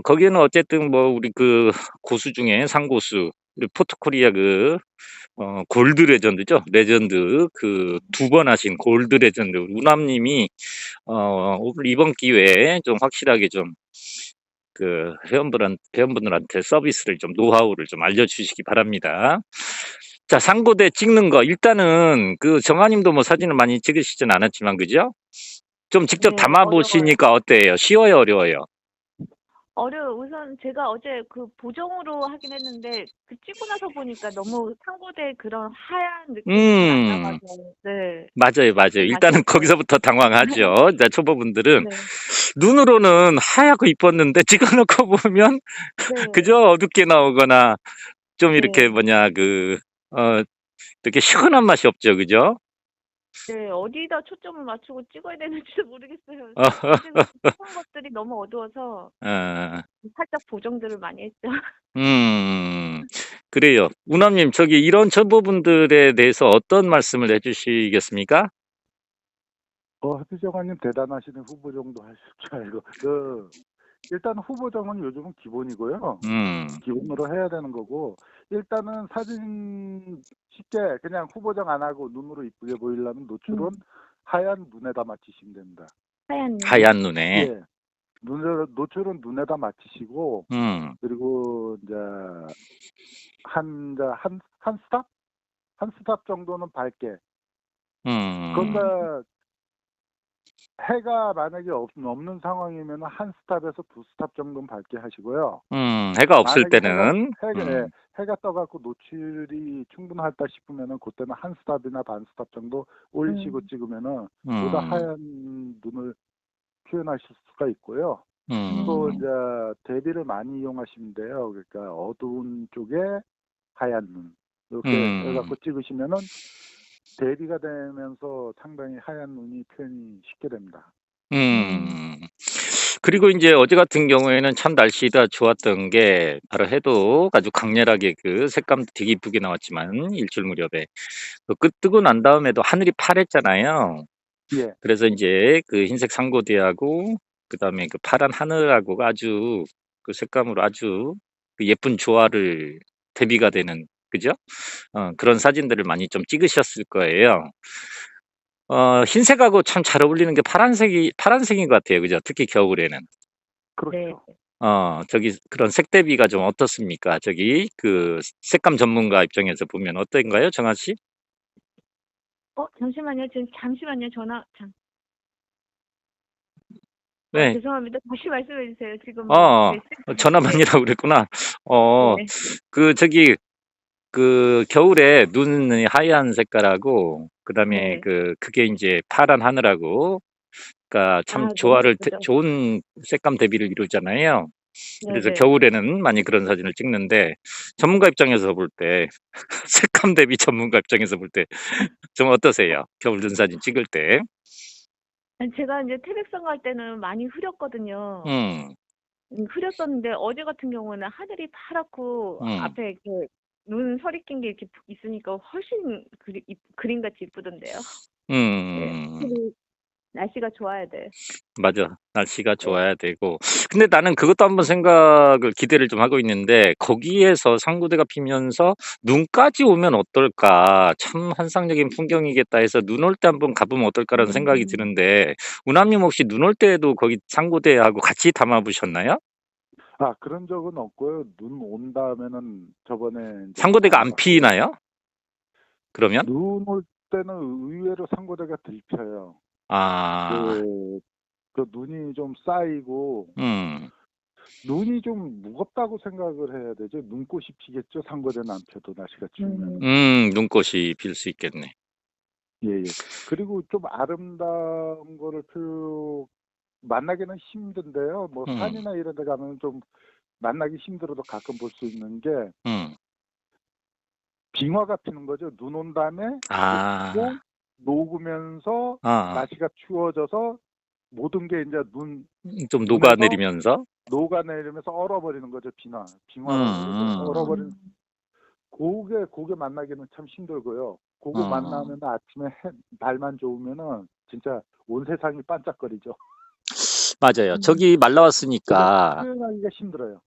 거기는 어쨌든 뭐 우리 그 고수 중에 상고수 우리 포토코리아 그 골드 레전드죠. 레전드 그 두 번 하신 골드 레전드 우남님이 오늘 이번 기회에 좀 확실하게 좀 그 회원분들한테 서비스를 좀 노하우를 좀 알려주시기 바랍니다. 자, 상고대 찍는 거 일단은 그 정아님도 뭐 사진을 많이 찍으시진 않았지만 그죠? 좀 직접 네, 담아 어려워요. 보시니까 어때요? 쉬워요, 어려워요? 우선 제가 어제 그 보정으로 하긴 했는데 그 찍고 나서 보니까 너무 상고대 그런 하얀 느낌이 잘 안 음, 나가서 네, 맞아요, 맞아요. 좀 일단은 아쉬웠어요. 거기서부터 당황하죠. 이제 초보분들은 네, 눈으로는 하얗고 이뻤는데 찍어놓고 보면 네, 그저 어둡게 나오거나 좀 이렇게 네, 뭐냐 이렇게 시원한 맛이 없죠, 그죠? 네, 어디다 초점을 맞추고 찍어야 되는지도 모르겠어요. 어, 사진은 찍은 것들이 너무 어두워서 어, 살짝 보정들을 많이 했죠. 음, 그래요. 우남님, 저기 이런 첨부분들에 대해서 어떤 말씀을 해주시겠습니까? 하필정아님 대단하시네. 후보정도 하실 줄 알고. 일단 후보정은 요즘은 기본이고요. 기본으로 해야 되는 거고, 일단은 사진 쉽게 그냥 후보정 안 하고 눈으로 이쁘게 보이려면 노출은 하얀 눈에다 맞추시면 됩니다. 하얀 눈. 하얀 눈에. 예. 노출은 눈에다 맞추시고, 음, 그리고 이제 한 스탑? 한 스탑 정도는 밝게. 음, 그런데 해가 만약에 없는 상황이면 한 스탑에서 두 스탑 정도는 밝게 하시고요. 해가 없을 만약에 때는, 예, 해가 떠갖고 노출이 충분하다 싶으면은 그때는 한 스탑이나 반 스탑 정도 올리시고 찍으면은 보다 하얀 눈을 표현하실 수가 있고요. 또 이제 대비를 많이 이용하시면 돼요. 그러니까 어두운 쪽에 하얀 눈 이렇게 해갖고 찍으시면은 대비가 되면서 상당히 하얀 눈이 표현이 쉽게 됩니다. 그리고 이제 어제 같은 경우에는 참 날씨가 좋았던 게 바로 해도 아주 강렬하게 그 색감 되게 이쁘게 나왔지만 일출 무렵에 끝 뜨고 난 다음에도 하늘이 파랬잖아요. 예, 그래서 이제 그 흰색 상고대하고 그다음에 그 파란 하늘하고가 아주 그 색감으로 아주 그 예쁜 조화를 대비가 되는 그죠? 그런 사진들을 많이 좀 찍으셨을 거예요. 흰색하고 참 잘 어울리는 게 파란색인 것 같아요. 그죠? 특히 겨울에는. 네. 그렇죠. 저기 그런 색 대비가 좀 어떻습니까? 저기 그 색감 전문가 입장에서 보면 어떤가요, 정한 씨? 잠시만요. 잠시만요. 네. 죄송합니다. 다시 말씀해 주세요. 지금 전화만이라고 그랬구나. 네. 그 저기 그 겨울에 눈이 하얀 색깔하고 그다음에 네. 그게 이제 파란 하늘하고 그러니까 참 너무 조화를 예쁘죠. 좋은 색감 대비를 이루잖아요. 그래서 네네. 겨울에는 많이 그런 사진을 찍는데 전문가 입장에서 볼 때 색감 대비 전문가 입장에서 볼 때 좀 어떠세요? 겨울 눈 사진 찍을 때? 제가 이제 태백산 갈 때는 많이 흐렸거든요. 음. 흐렸었는데 어제 같은 경우는 하늘이 파랗고 앞에 이렇게 눈 서리 낀 게 이렇게 있으니까 훨씬 그림같이 이쁘던데요. 네. 확실히 날씨가 좋아야 돼. 맞아. 날씨가 네. 좋아야 되고. 근데 나는 그것도 한번 기대를 좀 하고 있는데 거기에서 상고대가 피면서 눈까지 오면 어떨까? 참 환상적인 풍경이겠다 해서 눈 올 때 한번 가보면 어떨까라는 생각이 드는데 우남님 혹시 눈 올 때도 거기 상고대하고 같이 담아 보셨나요? 그런 적은 없고요. 눈 온 다음에는 저번에 이제 상고대가 안 담아봤어요. 피나요? 그러면? 눈 올 때는 의외로 상고대가 들펴요. 아. 그 눈이 좀 쌓이고 눈이 좀 무겁다고 생각을 해야 되죠. 눈꽃이 피겠죠. 상고대는 안 펴도 날씨가 추우면. 눈꽃이 필 수 있겠네. 예. 그리고 좀 아름다운 거를 만나기는 힘든데요. 뭐 산이나 이런 데 가면 좀 만나기 힘들어도 가끔 볼 수 있는 게 빙화가 피는 거죠. 눈 온 다음에 녹고 녹으면서 날씨가 추워져서 모든 게 이제 좀 눈에서 녹아내리면서? 녹아내리면서 얼어버리는 거죠. 빙화라고 그러죠. 얼어버리는 그게 만나기는 참 힘들고요. 그거 만나면 아침에 날만 좋으면은 진짜 온 세상이 반짝거리죠. 맞아요. 저기 말라왔으니까 표현하기가 힘들어요.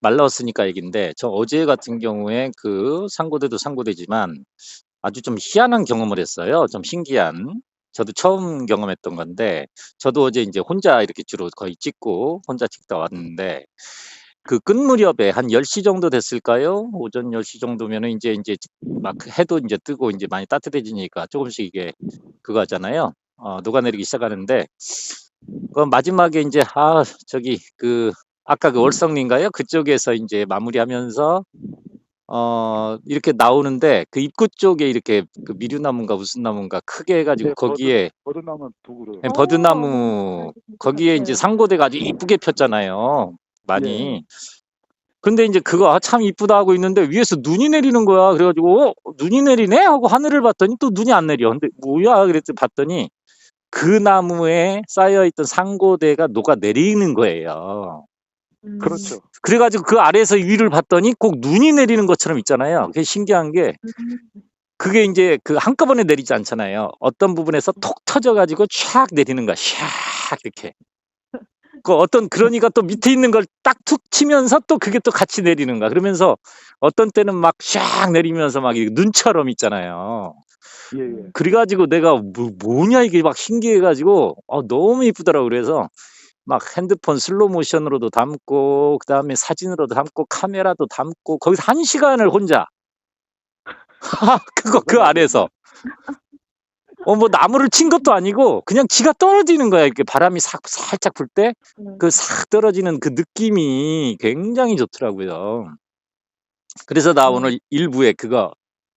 말라왔으니까 얘긴데 저 어제 같은 경우에 그 상고대도 상고대지만 아주 좀 희한한 경험을 했어요. 좀 신기한. 저도 처음 경험했던 건데 저도 어제 이제 혼자 이렇게 주로 거의 찍고 혼자 찍다 왔는데 그 끝 무렵에 한 10시 정도 됐을까요? 오전 10시 정도면은 이제 막 해도 이제 뜨고 이제 많이 따뜻해지니까 조금씩 이게 그거 하잖아요. 녹아내리기 시작하는데 그 마지막에 이제 저기 그 아까 그 월성리인가요? 그쪽에서 이제 마무리하면서 이렇게 나오는데 그 입구 쪽에 이렇게 그 미류나무인가 무슨 나무인가 크게 해가지고 네, 거기에 버드나무 두 그루. 버드나무 거기에 이제 상고대가 아주 이쁘게 폈잖아요. 많이. 근데 이제 그거 참 이쁘다 하고 있는데 위에서 눈이 내리는 거야. 그래가지고 눈이 내리네 하고 하늘을 봤더니 또 눈이 안 내려. 근데 뭐야? 그랬더니 봤더니 그 나무에 쌓여있던 상고대가 녹아내리는 거예요. 그렇죠. 그래가지고 그 아래에서 위를 봤더니 꼭 눈이 내리는 것처럼 있잖아요. 그게 신기한 게 그게 이제 그 한꺼번에 내리지 않잖아요. 어떤 부분에서 톡 터져가지고 촥 내리는 거야. 샥 이렇게. 그러니까 또 밑에 있는 걸 딱 툭 치면서 또 그게 또 같이 내리는 거야. 그러면서 어떤 때는 막 샥 내리면서 막 눈처럼 있잖아요. 예. 그래가지고 내가 뭐냐 이게 막 신기해가지고 너무 이쁘더라고. 그래서 막 핸드폰 슬로우 모션으로도 담고 그다음에 사진으로도 담고 카메라도 담고 거기서 1시간을 혼자 그 안에서 뭐 나무를 친 것도 아니고 그냥 지가 떨어지는 거야. 이렇게 바람이 살짝 불 때 그 싹 떨어지는 그 느낌이 굉장히 좋더라고요. 그래서 나 음. 오늘 일부에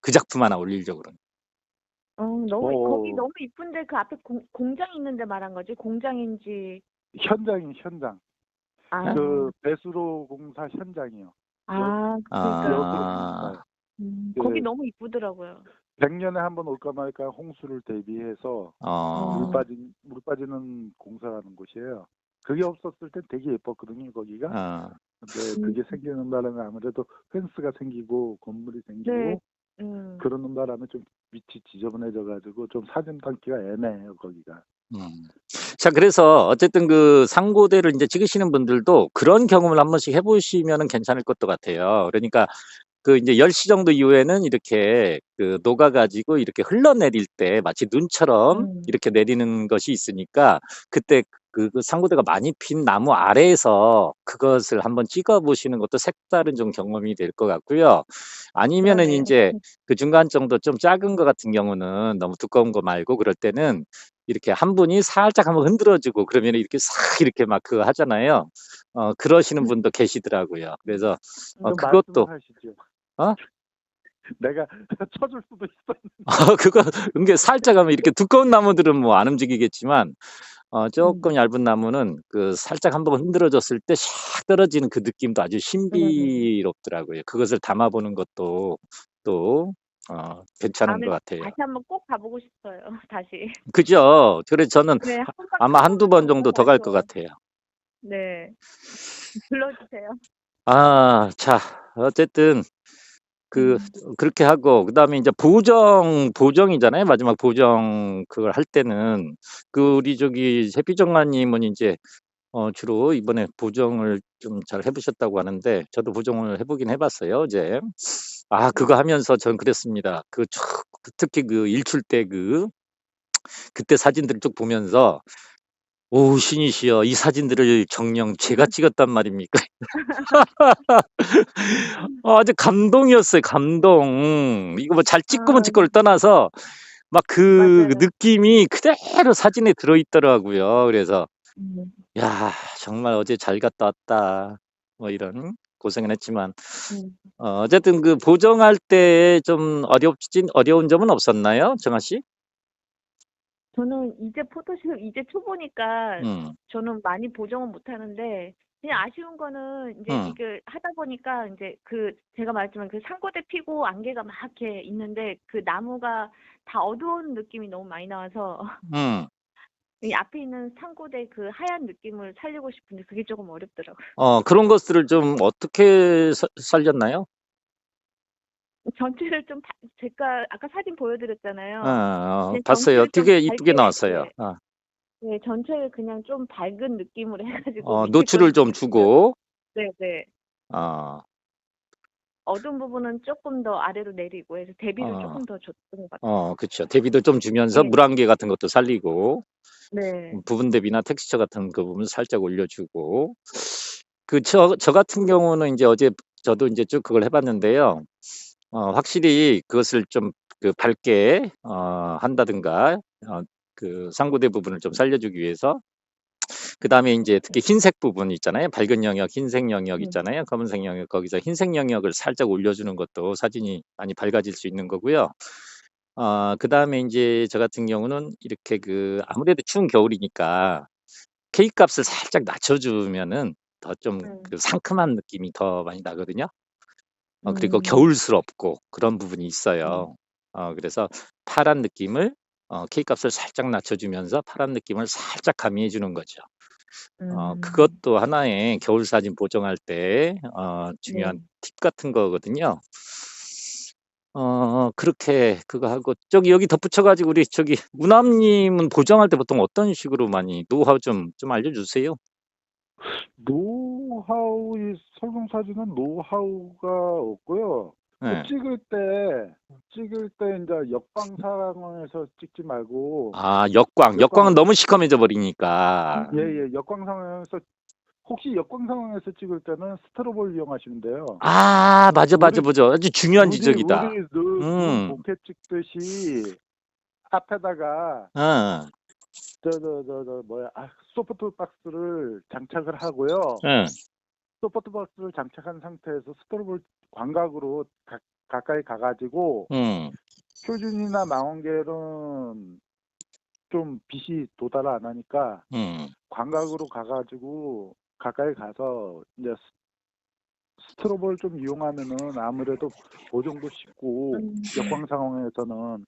그 작품 하나 올리려고 그러네. 거기 어, 너무 이쁜데 그 앞에 공장 있는데 말한 거지? 공장인지. 현장. 아, 그 배수로 공사 현장이요. 그러니까. 네. 아, 거기 그 너무 이쁘더라고요. 100년에 한 번 올까 말까 홍수를 대비해서 어, 물 빠지는 공사하는 곳이에요. 그게 없었을 땐 되게 예뻤거든요, 거기가. 어. 근데 음, 그게 생기는 바람에 아무래도 펜스가 생기고 건물이 네, 생기고 음, 그러는 바람에 좀 위치 지저분해져 가지고 좀 사진 담기가 애매해요, 거기가. 음. 자, 그래서 어쨌든 그 상고대를 이제 찍으시는 분들도 그런 경험을 한 번씩 해보시면 괜찮을 것도 같아요. 그러니까 그 이제 10시 정도 이후에는 이렇게 그 녹아가지고 이렇게 흘러내릴 때 마치 눈처럼 음, 이렇게 내리는 것이 있으니까 그때 그 상고대가 많이 핀 나무 아래에서 그것을 한번 찍어 보시는 것도 색다른 좀 경험이 될 것 같고요. 아니면은 그러네요. 이제 그 중간 정도 좀 작은 거 같은 경우는 너무 두꺼운 거 말고 그럴 때는 이렇게 한 분이 살짝 한번 흔들어 주고 그러면 이렇게 싹 이렇게 막 그거 하잖아요. 그러시는 분도 계시더라고요. 그래서 좀 말씀을 그것도 하시죠. 어? 내가 쳐줄 수도 있어. 그거 은근 살짝 하면 이렇게 두꺼운 나무들은 뭐 안 움직이겠지만 음, 조금 얇은 나무는 그 살짝 한번 흔들어 줬을 때 샥 떨어지는 그 느낌도 아주 음. 신비롭더라고요. 그것을 담아 보는 것도 또 괜찮은 다음에 것 같아요. 다시 한번 꼭 가보고 싶어요. 다시. 그죠? 그래서 저는 네, 한 번밖에 아마 한 한두 번밖에 번 못 정도 더 갈 것 가봐서. 같아요. 네, 불러주세요. 자, 어쨌든 그 음, 그렇게 하고 그다음에 이제 보정이잖아요. 마지막 보정 그걸 할 때는 우리 저기 해피정아님은 이제 주로 이번에 보정을 좀 잘 해보셨다고 하는데 저도 보정을 해보긴 해봤어요, 어제. 그거 네. 하면서 전 그랬습니다. 특히 그 일출 때 그때 사진들을 쭉 보면서 오, 신이시여, 이 사진들을 정녕 제가 찍었단 말입니까? 아주 감동이었어요, 감동. 이거 뭐 잘 찍고 못 아, 찍고를 떠나서 막 그 맞아요. 느낌이 그대로 사진에 들어있더라고요. 그래서 음, 야, 정말 어제 잘 갔다 왔다. 뭐 이런 고생은 했지만 음. 어쨌든 그 보정할 때 좀 어려운 점은 없었나요, 정아 씨? 저는 이제 포토샵 이제 초보니까 음, 저는 많이 보정은 못 하는데 그냥 아쉬운 거는 이제 음, 이걸 하다 보니까 이제 그 제가 말했지만 그 산고대 피고 안개가 막 이렇게 있는데 그 나무가 다 어두운 느낌이 너무 많이 나와서 음. 이 앞에 있는 산고대 그 하얀 느낌을 살리고 싶은데 그게 조금 어렵더라고요. 그런 것들을 좀 어떻게 살렸나요? 전체를 좀 제가 아까 사진 보여드렸잖아요. 그냥 봤어요. 전체를 좀 되게 이쁘게 밝게 나왔어요. 네, 네 전체를 그냥 좀 밝은 느낌으로 해가지고 밑에 노출을 거는 좀 주고, 네네 어, 어두운 부분은 조금 더 아래로 내리고 해서 대비를 어, 조금 더 줬던 것 같아요. 그쵸. 대비도 좀 주면서 네, 물안개 같은 것도 살리고, 네, 부분 대비나 텍스처 같은 그 부분 살짝 올려주고, 저 같은 경우는 이제 어제 저도 이제 쭉 그걸 해봤는데요. 확실히 그것을 좀 그 밝게 한다든가 그 상고대 부분을 좀 살려주기 위해서 그다음에 이제 특히 흰색 부분 있잖아요. 밝은 영역, 흰색 영역 음, 있잖아요. 검은색 영역 거기서 흰색 영역을 살짝 올려주는 것도 사진이 많이 밝아질 수 있는 거고요. 그다음에 이제 저 같은 경우는 이렇게 아무래도 추운 겨울이니까 K 값을 살짝 낮춰주면은 더 좀 음, 그 상큼한 느낌이 더 많이 나거든요. 그리고 음, 겨울스럽고 그런 부분이 음, 있어요. 그래서 파란 느낌을 K값을 살짝 낮춰주면서 파란 느낌을 살짝 가미해 주는 거죠. 음, 그것도 하나의 겨울 사진 보정할 때 네. 중요한 팁 같은 거거든요. 그렇게 그거 하고 저기 여기 덧붙여 가지고 우리 저기 우남님은 보정할 때 보통 어떤 식으로 많이 노하우 좀 알려주세요. 노하우 이 설국 사진은 노하우가 없고요. 그 네. 찍을 때 이제 역광 상황에서 찍지 말고 역광은 역광 너무 시커매져 버리니까. 역광 상황에서 혹시 역광 상황에서 찍을 때는 스트로보를 이용하시면 돼요. 맞아, 맞아, 우리 맞아. 아주 중요한 지적이다. 눈 음, 보켓 찍듯이 앞에다가 어, 소프트 박스를 장착을 하고요. 응, 소프트박스를 장착한 상태에서 스트로볼 광각으로 가까이 가가지고 표준이나 망원경은 좀 빛이 도달을 안 하니까 광각으로 가가지고 가까이 가서 이제 스트로볼 좀 이용하면은 아무래도 보정도 쉽고 역광 상황에서는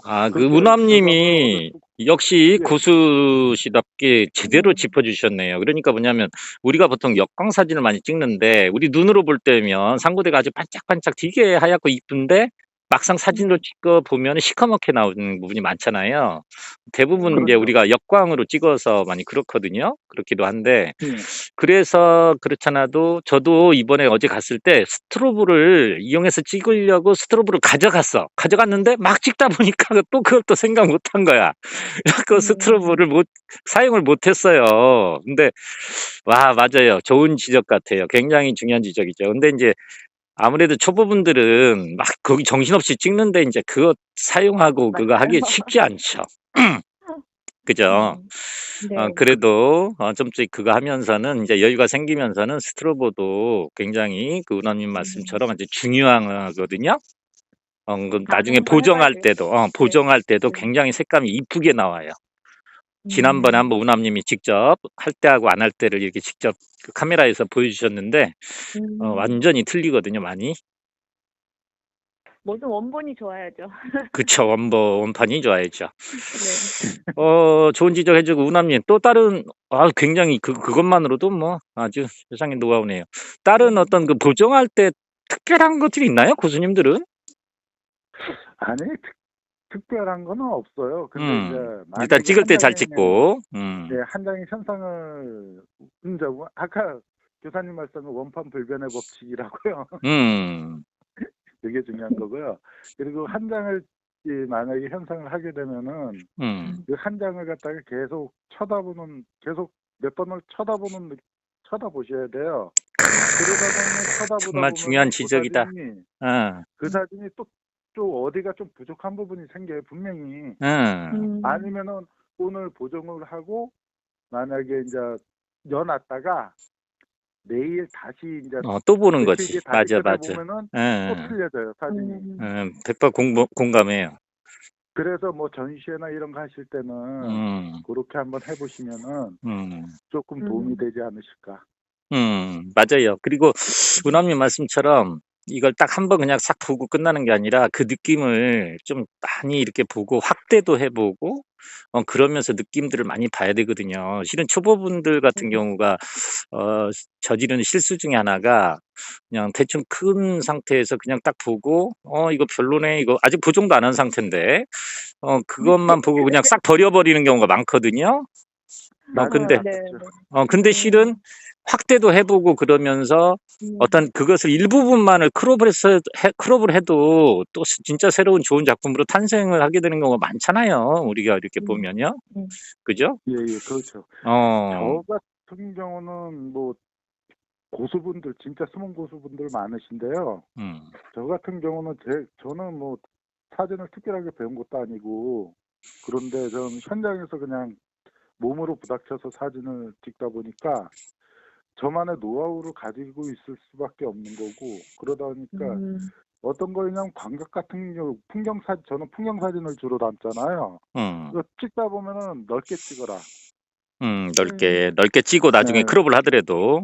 아, 그 그렇게 결과물을 우남님이 역시 예. 고수시답게 제대로 짚어주셨네요. 그러니까 뭐냐면 우리가 보통 역광 사진을 많이 찍는데 우리 눈으로 볼 때면 상고대가 아주 반짝반짝 되게 하얗고 이쁜데 막상 사진으로 찍어 보면 시커멓게 나오는 부분이 많잖아요. 대부분 이제 그렇죠. 우리가 역광으로 찍어서 많이 그렇거든요. 그렇기도 한데 예. 그래서 그렇잖아도 저도 이번에 어제 갔을 때 스트로브를 이용해서 찍으려고 스트로브를 가져갔는데 막 찍다 보니까 또 그걸 또 생각 못 한 거야. 그 스트로브를 사용을 못 했어요. 근데 와, 맞아요. 좋은 지적 같아요. 굉장히 중요한 지적이죠. 근데 이제 아무래도 초보분들은 막 거기 정신없이 찍는데 이제 그거 사용하고 그거 맞아요. 하기 쉽지 않죠. 그죠? 네. 그래도 좀씩 그거 하면서는 이제 여유가 생기면서는 스트로보도 굉장히 그 은하님 말씀처럼 아주 중요하거든요. 그 나중에 한번 해봐야 돼요. 보정할 때도 네. 굉장히 색감이 이쁘게 나와요. 지난번에 한번 은하님이 직접 할 때하고 안 할 때를 이렇게 직접 그 카메라에서 보여주셨는데 완전히 틀리거든요, 많이. 모든 원본이 좋아야죠. 그쵸, 원판이 좋아야죠. 네. 좋은 지적 해주고, 우남님, 또 다른, 굉장히 그것만으로도 뭐, 아주 세상에 노하우네요. 다른 어떤 그 보정할 때 특별한 것들이 있나요, 고수님들은? 아니 특별한 거는 없어요. 근데 이제 일단 만약에 찍을 한 때 잘 장에 찍고, 네, 한 장의 현상을 이제 아까 교사님 말씀은 원판 불변의 법칙이라고요. 그게 중요한 거고요. 그리고 한 장을 만약에 현상을 하게 되면은 그 한 장을 갖다가 계속 계속 몇 번을 쳐다보셔야 돼요. 그러다 보면 쳐다보다 정말 중요한 보면은 지적이다. 그 사진이 또 어디가 좀 부족한 부분이 생겨요, 분명히. 아니면은 오늘 보정을 하고 만약에 이제 놔놨다가 내일 다시 이제 또 보는 며칠 거지. 뒤에 다시 맞아. 꺼내보면은 또 틀려져요, 사진이. 100% 공감해요. 그래서 뭐 전시회나 이런 거 하실 때는 그렇게 한번 해보시면은 조금 도움이 되지 않으실까. 맞아요. 그리고 은하님 말씀처럼 이걸 딱 한번 그냥 싹 보고 끝나는 게 아니라 그 느낌을 좀 많이 이렇게 보고 확대도 해보고 그러면서 느낌들을 많이 봐야 되거든요. 실은 초보분들 같은 경우가 저지르는 실수 중에 하나가 그냥 대충 큰 상태에서 그냥 딱 보고 이거 별로네, 이거 아직 보정도 안 한 상태인데 그것만 보고 그냥 싹 버려버리는 경우가 많거든요. 근데 맞죠. 근데 실은 확대도 해보고 그러면서 어떤 그것을 일부분만을 크롭을 해도 또 진짜 새로운 좋은 작품으로 탄생을 하게 되는 경우가 많잖아요. 우리가 이렇게 보면요. 그죠? 예, 그렇죠. 어, 저 같은 경우는 뭐 고수분들 진짜 숨은 고수분들 많으신데요. 저 같은 경우는 저는 뭐 사진을 특별하게 배운 것도 아니고 그런데 저는 현장에서 그냥 몸으로 부닥쳐서 사진을 찍다 보니까 저만의 노하우를 가지고 있을 수밖에 없는 거고 그러다 보니까 어떤 거냐면 광각 같은 경우 저는 풍경 사진을 주로 담잖아요. 이거 찍다 보면은 넓게 찍어라. 넓게 찍고 나중에 네. 크롭을 하더라도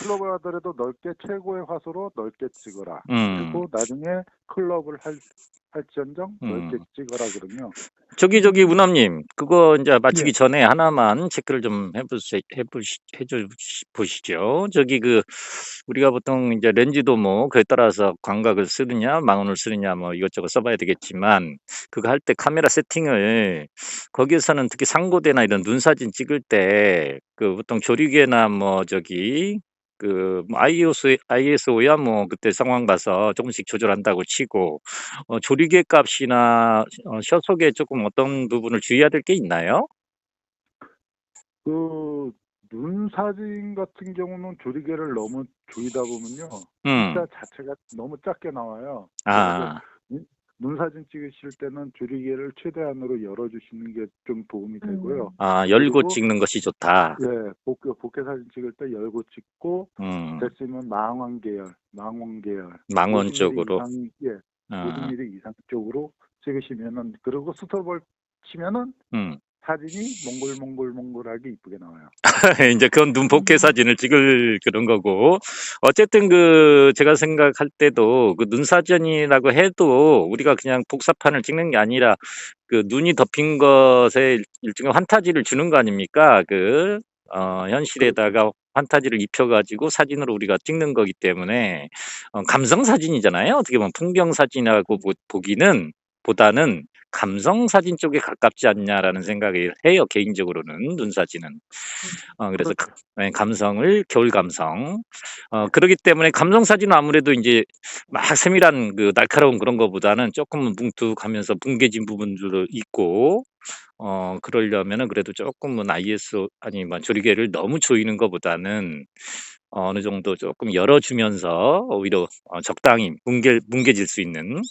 클럽을 하더라도 넓게 최고의 화소로 넓게 찍어라. 그리고 나중에 클럽을 할지언정 넓게 찍어라 그러면 저기 우남님, 그거 이제 마치기 전에 하나만 체크를 좀 보시죠. 저기 우리가 보통 이제 렌즈도 뭐 그에 따라서 광각을 쓰느냐 망원을 쓰느냐 뭐 이것저것 써봐야 되겠지만 그거 할 때 카메라 세팅을 거기에서는 특히 상고대나 이런 눈 사진 찍을 때 그 보통 조리개나 뭐 저기 뭐 ISO야 뭐 그때 상황 봐서 조금씩 조절한다고 치고 조리개 값이나 셔속에 조금 어떤 부분을 주의해야 될 게 있나요? 눈 사진 같은 경우는 조리개를 너무 조이다 보면요 숫자 자체가 너무 작게 나와요. 그래서 눈 사진 찍으실 때는 줄이개를 최대한으로 열어주시는 게 좀 도움이 되고요. 열고 그리고 찍는 것이 좋다. 예, 복개 사진 찍을 때 열고 찍고 음, 됐으면 망원 계열 망원 50mm 쪽으로. 이상, 예, 어, 50mm 이상 쪽으로 찍으시면은, 그리고 스톱을 치면은 음. 사진이 몽글몽글몽글하게 이쁘게 나와요. 이제 그건 눈 복개 음. 사진을 찍을 그런 거고. 어쨌든 제가 생각할 때도 그 눈 사진이라고 해도 우리가 그냥 복사판을 찍는 게 아니라 그 눈이 덮인 것에 일종의 환타지를 주는 거 아닙니까? 현실에다가 환타지를 입혀가지고 사진으로 우리가 찍는 거기 때문에 감성 사진이잖아요. 어떻게 보면 풍경 사진이라고 보기는 보다는 감성 사진 쪽에 가깝지 않냐라는 생각을 해요. 개인적으로는 눈 사진은. 그래서 감성을 겨울 감성. 그렇기 때문에 감성 사진은 아무래도 이제 막 세밀한 그 날카로운 그런 거보다는 조금은 뭉툭하면서 뭉개진 부분들도 있고, 그러려면은 그래도 조금은 ISO 아니 뭐 조리개를 너무 조이는 것보다는 어느 정도 조금 열어주면서 오히려 적당히 뭉개질 수 있는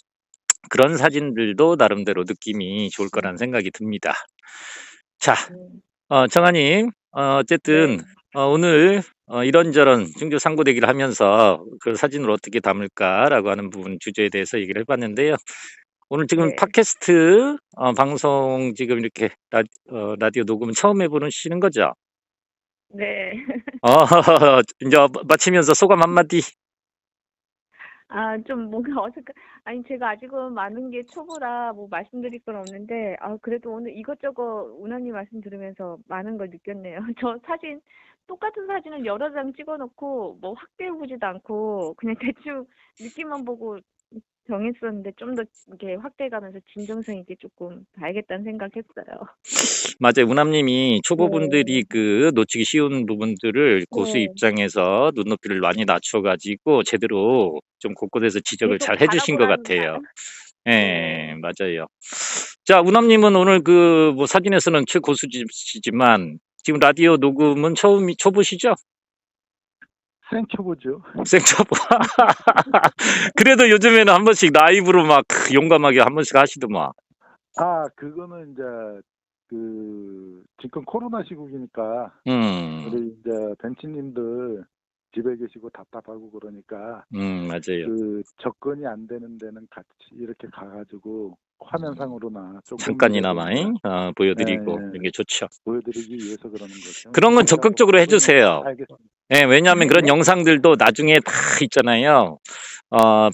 그런 사진들도 나름대로 느낌이 좋을 거라는 생각이 듭니다. 자, 정아님, 어쨌든 네. 오늘 이런저런 중조 상고대기를 하면서 그 사진을 어떻게 담을까라고 하는 부분 주제에 대해서 얘기를 해봤는데요. 오늘 지금 네. 팟캐스트 방송 지금 이렇게 라디오 녹음은 처음 해보시는 거죠? 네. 이제 마치면서 소감 한마디. 좀 뭔가 아니, 제가 아직은 많은 게 초보라 뭐 말씀드릴 건 없는데, 그래도 오늘 이것저것 운하님 말씀 들으면서 많은 걸 느꼈네요. 저 똑같은 사진을 여러 장 찍어 놓고 뭐 확대해보지도 않고 그냥 대충 느낌만 보고 정했었는데, 좀 더 이렇게 확대해가면서 진정성 있게 조금 봐야겠다는 생각했어요. 맞아요. 우남님이 네. 초보분들이 그 놓치기 쉬운 부분들을 고수 네. 입장에서 눈높이를 많이 낮춰가지고 제대로 좀 곳곳에서 지적을 계속 잘 해주신 것 바라보라는 같아요. 네. 예, 맞아요. 자, 우남님은 오늘 뭐 사진에서는 최고수시지만 지금 라디오 녹음은 초보시죠? 생초보죠. 생초보. 그래도 요즘에는 한 번씩 라이브로 막 용감하게 한 번씩 하시더만. 그거는 이제 지금 코로나 시국이니까 음, 우리 이제 벤치님들 집에 계시고 답답하고 그러니까 맞아요. 접근이 안 되는 데는 같이 이렇게 가가지고 화면상으로나 잠깐이나마 조금이라도 이제 보여드리고 예, 이런 게 좋죠. 보여드리기 위해서 그러는 거죠. 그런 건 조금이라도 적극적으로 기분이 해주세요. 알겠습니다. 예, 왜냐하면 그런 네. 영상들도 나중에 다 있잖아요.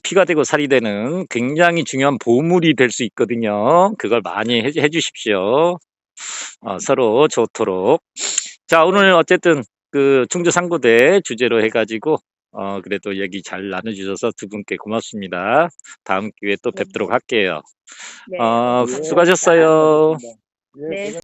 피가 되고 살이 되는 굉장히 중요한 보물이 될 수 있거든요. 그걸 많이 해주십시오. 서로 좋도록. 자, 오늘 어쨌든 그 충주상고대 주제로 해가지고 그래도 얘기 잘 나눠주셔서 두 분께 고맙습니다. 다음 기회에 또 네. 뵙도록 할게요. 네. 너무 예, 감사합니다. 수고하셨어요. 수고하셨습니다. 예, 네.